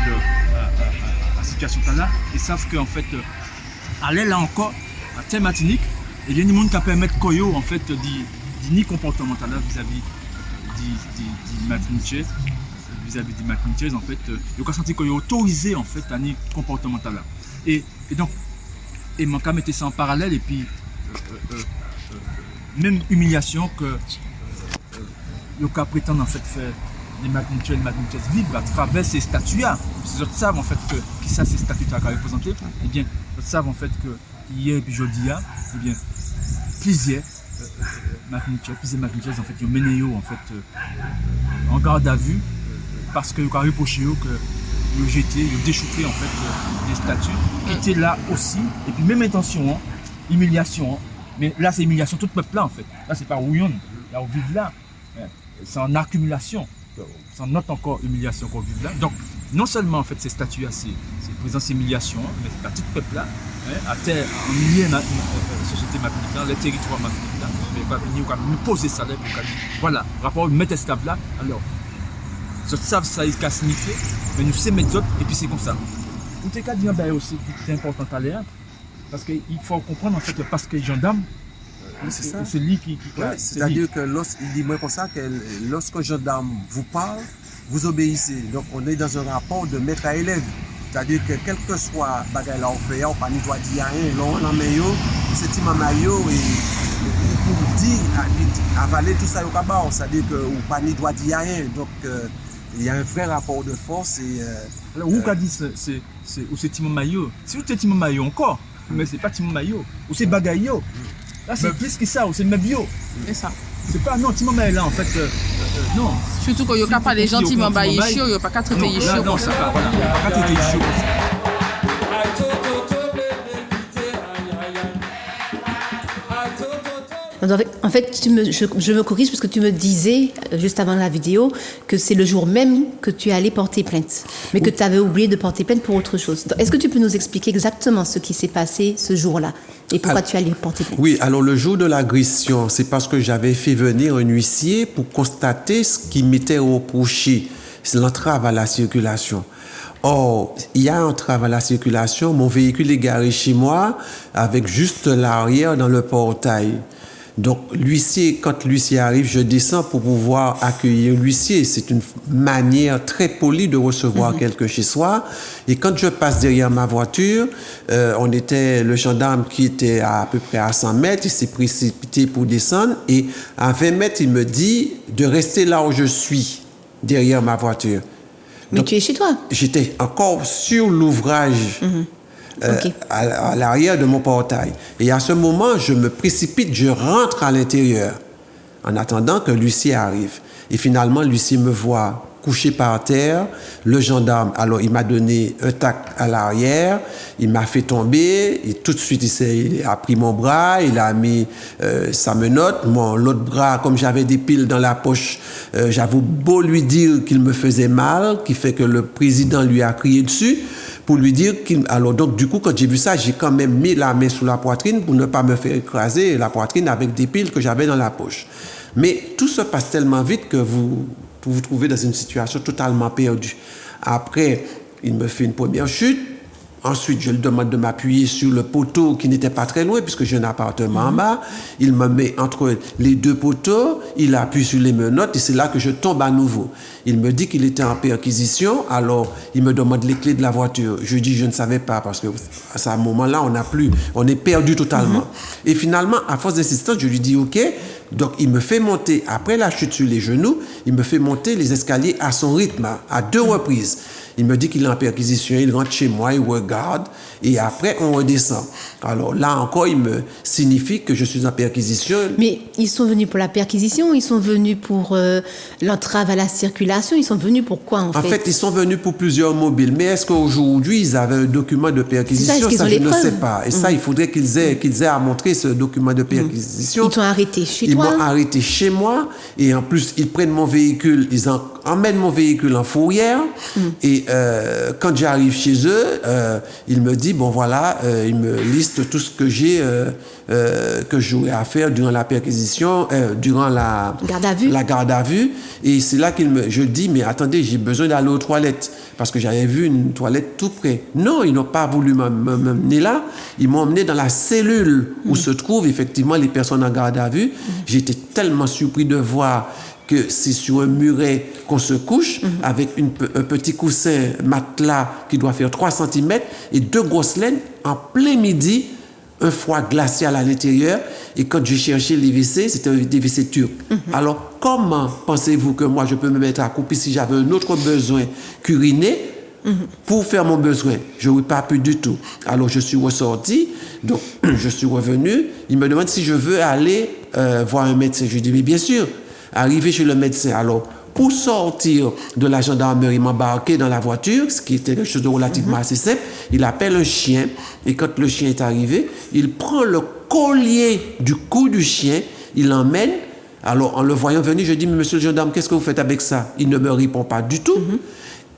à la situation là. Ils savent qu'en fait, aller là encore, à thème Martinique, il y a des gens qui permettent Koyo en fait ni comportemental vis-à-vis du Martinique. Vis-à-vis des Martiniquais, en fait, il y a senti qu'on est autorisé en fait à ni comportemental là. Et donc, et mon cas mettait ça en parallèle et puis même humiliation que le cas prétend en fait faire les Martiniquais vivent à travers ces statuts-là. Les autres savent en fait que qui ça ces statuts-là qu'a représenté. Eh bien, ils savent en fait que hier et puis jeudi, eh bien, plusieurs Martiniquais en fait, ils ont mené en fait en garde à vue. Parce que le carré reproché que le jeté, le déchouqué en fait des statues qui étaient là aussi, et puis même intention, humiliation, mais là c'est humiliation tout le peuple là en fait. Là c'est pas Rouillon, là on vit là, c'est en accumulation, c'est en autre encore humiliation qu'on vit là. Donc non seulement en fait ces statues là c'est présence humiliation, mais c'est pas tout le peuple là, à terre, en milieu de la société martiniquaise, les territoires martiniquais, mais pas venir nous poser ça là, voilà, rapport au maître esclave là, alors. Ils savent ça, ils qu'à signifier, mais nous sommes méthodes et puis c'est comme ça. Tout est cas dire aussi c'est important à l'air, parce qu'il faut comprendre en fait parce que les gendarmes, c'est ça. C'est lui qui ouais, c'est-à-dire que il dit moi comme ça que lorsqu'un gendarme vous parle, vous obéissez. Donc on est dans un rapport de maître à élève. C'est-à-dire que quel que soit bagay là on fait, on pas ni doit dire rien, l'on en met yo, c'est petit maman et pour dire avaler tout ça au cabas, c'est-à-dire que ou pas ni doit dire rien. Donc il y a un vrai rapport de force et alors où qu'a dit c'est Timon Maillot. Si vous êtes Timon Maillot encore, mais c'est pas Timon Maillot, ou c'est Bagayo. Là c'est plus que ça, ou c'est Mebio. C'est ça. C'est pas non Timon Maillot là en fait Non. Surtout quand il n'y a pas les gentiment bah Yeshua, il n'y a pas qu'à traiter Yeshua Non, comme c'est ça. pas, voilà, il n'y a pas qu'à traiter Yeshua comme ça. En fait, je me corrige parce que tu me disais, juste avant la vidéo, que c'est le jour même que tu es allé porter plainte, mais que tu avais oublié de porter plainte pour autre chose. Est-ce que tu peux nous expliquer exactement ce qui s'est passé ce jour-là et pourquoi tu es allé porter plainte? Oui, alors le jour de l'agression, c'est parce que j'avais fait venir un huissier pour constater ce qui m'était reproché, c'est l'entrave à la circulation. Or, il y a une entrave à la circulation, mon véhicule est garé chez moi avec juste l'arrière dans le portail. Donc, l'huissier, quand l'huissier arrive, je descends pour pouvoir accueillir l'huissier. C'est une manière très polie de recevoir quelqu'un chez soi. Et quand je passe derrière ma voiture, le gendarme qui était à peu près à 100 mètres, il s'est précipité pour descendre. Et à 20 mètres, il me dit de rester là où je suis, derrière ma voiture. Mais donc, tu es chez toi? J'étais encore sur l'ouvrage. À l'arrière de mon portail. Et à ce moment, je me précipite, je rentre à l'intérieur en attendant que l'huissier arrive. Et finalement, l'huissier me voit couché par terre. Le gendarme, alors il m'a donné un tac à l'arrière, il m'a fait tomber et tout de suite il a pris mon bras, il a mis sa menotte, l'autre bras, comme j'avais des piles dans la poche, j'avais beau lui dire qu'il me faisait mal, qui fait que le président lui a crié dessus pour lui dire qu'il... Alors donc du coup, quand j'ai vu ça, j'ai quand même mis la main sous la poitrine pour ne pas me faire écraser la poitrine avec des piles que j'avais dans la poche. Mais tout se passe tellement vite que vous vous trouvez dans une situation totalement perdue. Après, il me fait une première chute. Ensuite, je lui demande de m'appuyer sur le poteau qui n'était pas très loin puisque j'ai un appartement en bas. Il me met entre les deux poteaux, il appuie sur les menottes et c'est là que je tombe à nouveau. Il me dit qu'il était en perquisition, alors il me demande les clés de la voiture. Je dis je ne savais pas parce que à ce moment-là, on est perdu totalement. Et finalement, à force d'insistance, je lui dis OK. Donc, il me fait monter, après la chute sur les genoux, il me fait monter les escaliers à son rythme, à 2 reprises. Il me dit qu'il est en perquisition, il rentre chez moi, il regarde, et après, on redescend. Alors là encore, il me signifie que je suis en perquisition. Mais ils sont venus pour la perquisition, ils sont venus pour l'entrave à la circulation, ils sont venus pour quoi en fait? En fait, ils sont venus pour plusieurs mobiles. Mais est-ce qu'aujourd'hui, ils avaient un document de perquisition? Ça, je ne sais pas. Et ça, il faudrait qu'ils aient à montrer ce document de perquisition. Ils t'ont arrêté chez toi? Ils m'ont arrêté chez moi. Et en plus, ils prennent mon véhicule, ils emmènent mon véhicule en fourrière. Et quand j'arrive chez eux, ils me disent, bon voilà, ils me listent tout ce que j'ai, que j'aurais à faire durant la perquisition, durant la garde à vue. Et c'est là je dis, mais attendez, j'ai besoin d'aller aux toilettes. Parce que j'avais vu une toilette tout près. Non, ils n'ont pas voulu m'emmener là. Ils m'ont emmené dans la cellule où se trouvent effectivement les personnes en garde à vue. J'étais tellement surpris de voir que c'est sur un muret qu'on se couche avec un petit coussin matelas qui doit faire 3 cm et 2 grosses laines en plein midi, un froid glacial à l'intérieur. Et quand j'ai cherché les WC, c'était des WC turcs. Alors, comment pensez-vous que moi, je peux me mettre accroupi si j'avais un autre besoin qu'uriner pour faire mon besoin? Je n'aurais pas pu du tout. Alors, je suis ressorti, donc je suis revenu. Il me demande si je veux aller voir un médecin. Je lui dis, mais bien sûr. Arrivé chez le médecin, alors, pour sortir de la gendarmerie, m'embarquer dans la voiture, ce qui était quelque chose de relativement assez simple, il appelle un chien. Et quand le chien est arrivé, il prend le collier du cou du chien, il l'emmène. Alors, en le voyant venir, je dis, mais monsieur le gendarme, qu'est-ce que vous faites avec ça? Il ne me répond pas du tout.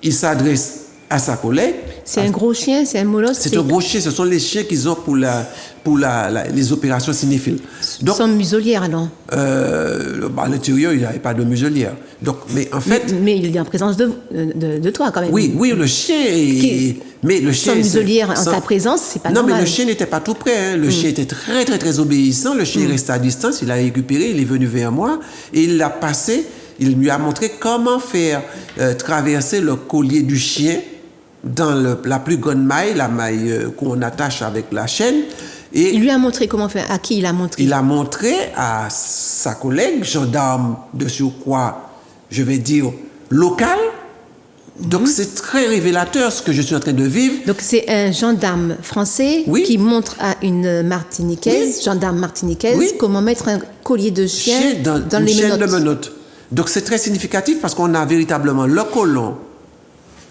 Il s'adresse à sa collègue. C'est un gros chien, c'est un molosse? C'est un gros chien, ce sont les chiens qu'ils ont pour les opérations cinéphiles. Donc, ils sont muselières alors? À l'intérieur, il n'y avait pas de muselière. Donc, mais en fait... Mais il est en présence de toi quand même. Oui, le chien mais le chien... Sans muselière en ta présence, c'est pas normal. Non, mais le chien n'était pas tout près. Le chien était très, très, très obéissant. Le chien restait à distance, il l'a récupéré, il est venu vers moi et il l'a passé. Il lui a montré comment faire traverser le collier du chien dans la plus grande maille, la maille qu'on attache avec la chaîne. Et il lui a montré comment faire. À qui il a montré? Il a montré à sa collègue, gendarme de surcroît, je vais dire, local. Donc c'est très révélateur ce que je suis en train de vivre. Donc c'est un gendarme français qui montre à une martiniquaise, gendarme martiniquaise, comment mettre un collier de chien dans les menottes. De menottes. Donc c'est très significatif parce qu'on a véritablement le colon,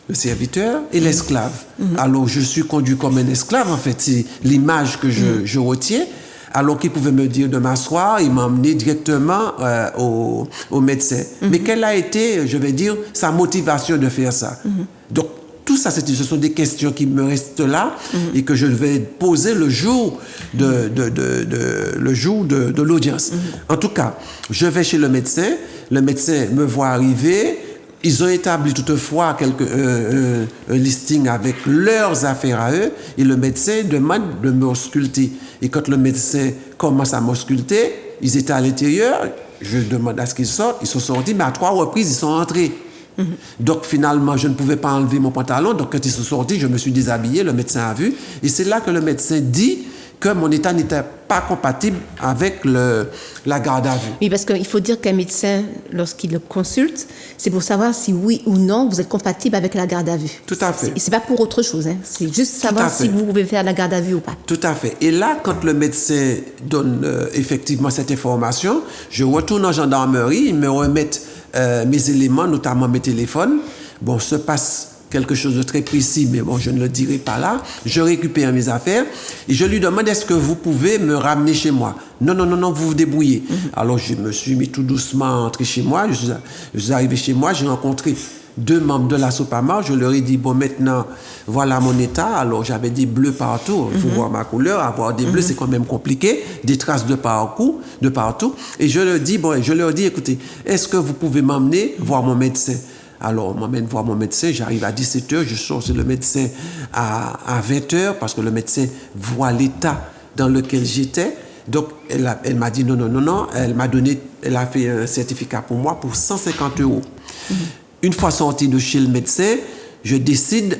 le serviteur et l'esclave. Alors je suis conduit comme un esclave, en fait, c'est l'image que je retiens. Alors qu'il pouvait me dire de m'asseoir, il m'a emmené directement au médecin. Mais quelle a été, je vais dire, sa motivation de faire ça? Donc tout ça, ce sont des questions qui me restent là et que je vais poser le jour de l'audience. En tout cas, je vais chez le médecin me voit arriver. Ils ont établi toutefois un listing avec leurs affaires à eux et le médecin demande de m'ausculter. Et quand le médecin commence à m'ausculter, ils étaient à l'intérieur, je demande à ce qu'ils sortent, ils sont sortis, mais à 3 reprises, ils sont entrés. Donc finalement, je ne pouvais pas enlever mon pantalon, donc quand ils sont sortis, je me suis déshabillé, le médecin a vu, et c'est là que le médecin dit que mon état n'était pas compatible avec la garde à vue. Oui, parce qu'il faut dire qu'un médecin, lorsqu'il le consulte, c'est pour savoir si oui ou non vous êtes compatible avec la garde à vue. Tout à fait. Et c'est pas pour autre chose, hein. C'est juste savoir si vous pouvez faire la garde à vue ou pas. Tout à fait. Et là, quand le médecin donne effectivement cette information, je retourne en gendarmerie, ils me remettent mes éléments, notamment mes téléphones. Bon, se passe quelque chose de très précis, mais bon, je ne le dirai pas là. Je récupère mes affaires et je lui demande, est-ce que vous pouvez me ramener chez moi? Non, vous vous débrouillez. Alors, je me suis mis tout doucement à entrer chez moi. Je suis arrivé chez moi, j'ai rencontré 2 membres de la SOPAMA. Je leur ai dit, bon, maintenant, voilà mon état. Alors, j'avais des bleus partout. Il faut voir ma couleur. Avoir des bleus, c'est quand même compliqué. Des traces de partout. Et je leur dis, écoutez, est-ce que vous pouvez m'emmener voir mon médecin? Alors, on m'emmène voir mon médecin, j'arrive à 17h, je sors chez le médecin à 20h parce que le médecin voit l'état dans lequel j'étais. Donc, elle m'a dit non, elle a fait un certificat pour moi pour 150 €. Une fois sorti de chez le médecin, je décide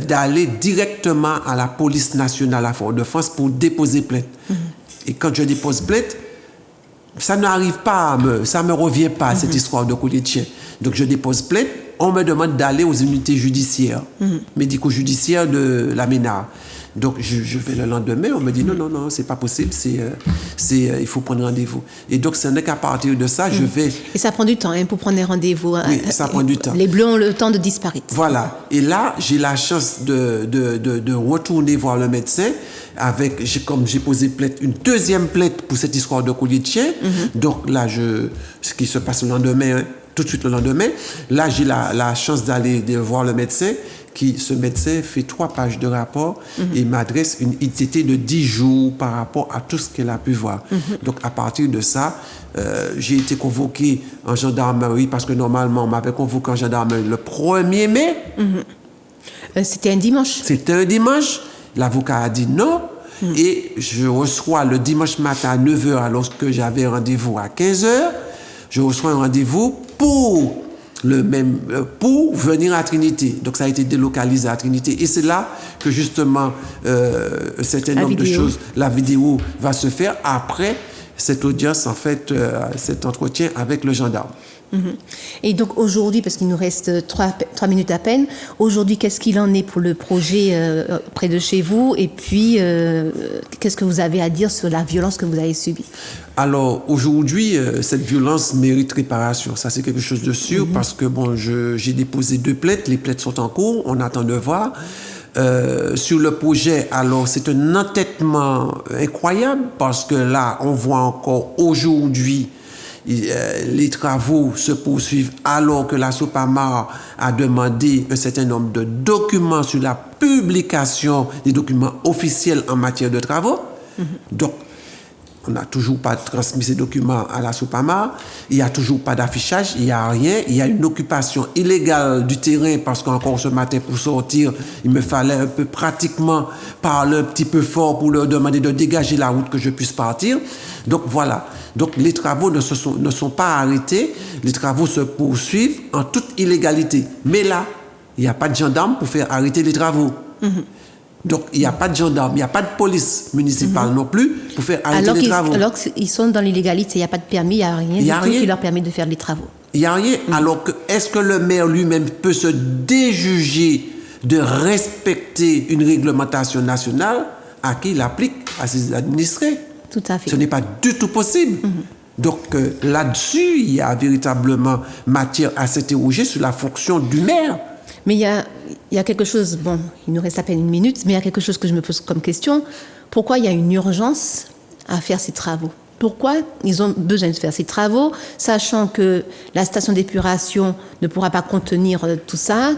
d'aller directement à la police nationale à Fort-de-France pour déposer plainte. Et quand je dépose plainte, ça n'arrive pas, ça ne me revient pas, cette histoire de collier de chien. Donc je dépose plainte, on me demande d'aller aux unités judiciaires, médico-judiciaires de la MENA. Donc je vais le lendemain, on me dit non, c'est pas possible, il faut prendre rendez-vous. Et donc ce n'est qu'à partir de ça, je vais... Et ça prend du temps pour prendre des rendez-vous. Oui, ça prend du temps. Les bleus ont le temps de disparaître. Voilà. Et là, j'ai la chance de retourner voir le médecin comme j'ai posé une deuxième plainte pour cette histoire de collier de chien. Donc là, ce qui se passe le lendemain, tout de suite le lendemain, là, j'ai la chance d'aller voir le médecin. Ce médecin fait 3 pages de rapport et m'adresse une ITT de 10 jours par rapport à tout ce qu'elle a pu voir. Donc, à partir de ça, j'ai été convoqué en gendarmerie parce que normalement, on m'avait convoqué en gendarmerie le 1er mai. C'était un dimanche. C'était un dimanche. L'avocat a dit non. Et je reçois le dimanche matin à 9h alors que j'avais rendez-vous à 15h. Je reçois un rendez-vous pour venir à Trinité. Donc ça a été délocalisé à Trinité. Et c'est là que justement un certain nombre de choses, la vidéo va se faire après cette audience, en fait, cet entretien avec le gendarme. Et donc aujourd'hui, parce qu'il nous reste 3 minutes à peine, aujourd'hui, qu'est-ce qu'il en est pour le projet près de chez vous? Et puis, qu'est-ce que vous avez à dire sur la violence que vous avez subie? Alors aujourd'hui, cette violence mérite réparation. Ça, c'est quelque chose de sûr parce que j'ai déposé 2 plaintes. Les plaintes sont en cours. On attend de voir. Sur le projet, alors c'est un entêtement incroyable parce que là, on voit encore aujourd'hui les travaux se poursuivent alors que la SOPAMA a demandé un certain nombre de documents sur la publication des documents officiels en matière de travaux. Donc, on n'a toujours pas transmis ces documents à la SOPAMA. Il n'y a toujours pas d'affichage, il n'y a rien. Il y a une occupation illégale du terrain parce qu'encore ce matin, pour sortir, il me fallait un peu pratiquement parler un petit peu fort pour leur demander de dégager la route que je puisse partir. Donc voilà. Donc les travaux ne sont pas arrêtés. Les travaux se poursuivent en toute illégalité. Mais là, il n'y a pas de gendarme pour faire arrêter les travaux. Donc, il n'y a pas de gendarme, il n'y a pas de police municipale non plus pour faire arrêter les travaux. Alors qu'ils sont dans l'illégalité, il n'y a pas de permis, il n'y a rien du tout qui leur permet de faire les travaux. Il n'y a rien. Alors, est-ce que le maire lui-même peut se déjuger de respecter une réglementation nationale à qui il applique à ses administrés? Tout à fait. Ce n'est pas du tout possible. Donc là-dessus, il y a véritablement matière à s'interroger sur la fonction du maire. Mais il y a quelque chose, bon, il nous reste à peine une minute, mais il y a quelque chose que je me pose comme question. Pourquoi il y a une urgence à faire ces travaux? Pourquoi ils ont besoin de faire ces travaux, sachant que la station d'épuration ne pourra pas contenir tout ça?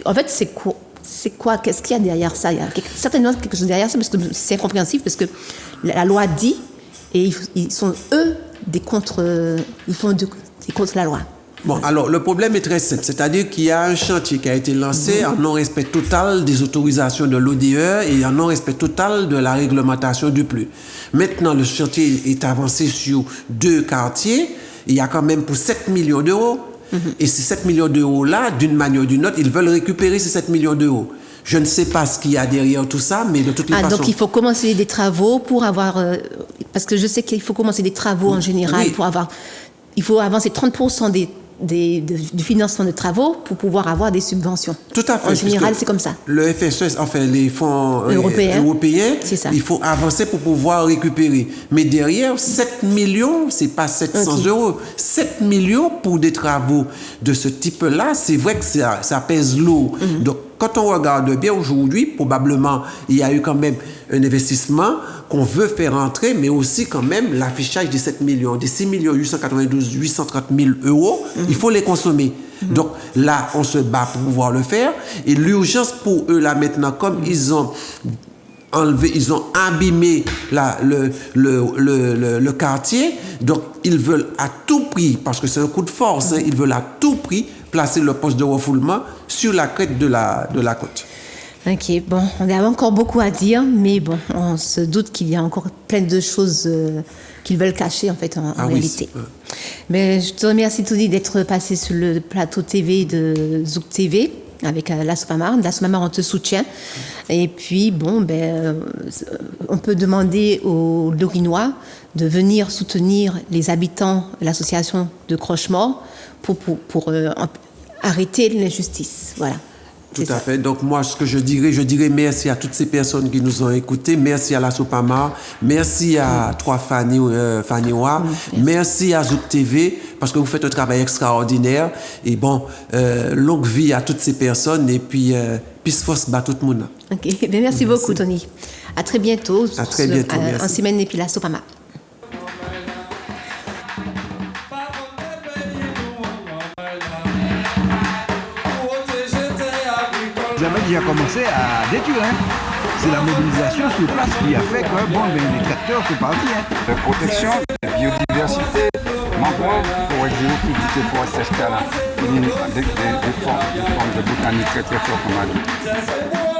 En fait, c'est quoi? Qu'est-ce qu'il y a derrière ça? Il y a certainement quelque chose derrière ça, parce que c'est incompréhensible, parce que la loi dit, et ils sont, eux, contre la loi. Bon, alors le problème est très simple, c'est-à-dire qu'il y a un chantier qui a été lancé en non-respect total des autorisations de l'ODE et en non-respect total de la réglementation du PLU. Maintenant, le chantier est avancé sur 2 quartiers, il y a quand même pour 7 millions d'euros. Et ces 7 millions d'euros-là, d'une manière ou d'une autre, ils veulent récupérer ces 7 millions d'euros. Je ne sais pas ce qu'il y a derrière tout ça, mais de toutes les façons... Donc il faut commencer des travaux pour avoir... parce que je sais qu'il faut commencer des travaux en général pour avoir... Il faut avancer 30% du financement de travaux pour pouvoir avoir des subventions. Tout à fait. En général, c'est comme ça. Le FSE, enfin les fonds européens, c'est ça. Il faut avancer pour pouvoir récupérer. Mais derrière, 7 millions, c'est pas 700 euros. 7 millions pour des travaux de ce type-là, c'est vrai que ça pèse lourd. Donc, quand on regarde bien aujourd'hui, probablement, il y a eu quand même un investissement qu'on veut faire entrer, mais aussi quand même l'affichage des 7 millions, des 6 892 830 000 euros, il faut les consommer. Donc là, on se bat pour pouvoir le faire. Et l'urgence pour eux, là maintenant, comme ils ont abîmé le quartier, donc ils veulent à tout prix, parce que c'est un coup de force, ils veulent à tout prix placer le poste de refoulement sur la crête de la côte. Ok, bon, on a encore beaucoup à dire, mais bon, on se doute qu'il y a encore plein de choses qu'ils veulent cacher en fait en réalité. Oui. Mais je te remercie Tony d'être passé sur le plateau TV de Zouk TV avec la Sopamar. La Sopamar, on te soutient. Et puis, bon, on peut demander aux Lorinois de venir soutenir les habitants de l'association de Croche-Mort pour arrêter l'injustice. Voilà. Tout à fait. Donc moi, ce que je dirais merci à toutes ces personnes qui nous ont écoutés. Merci à la Sopamar. Merci à Faniwa. Merci à Zouk TV parce que vous faites un travail extraordinaire. Et bon, longue vie à toutes ces personnes. Et puis, peace force bat tout le monde. Ok. Merci beaucoup, Tony. À très bientôt. À très bientôt. En semaine et puis la Sopamar. Ils avaient déjà commencé à détruire. C'est la mobilisation sur place qui a fait que les tracteurs sont partis. La protection de la biodiversité, mangrove, forêt géophytique, forêt sèche, des formes de botanique très très fortes comme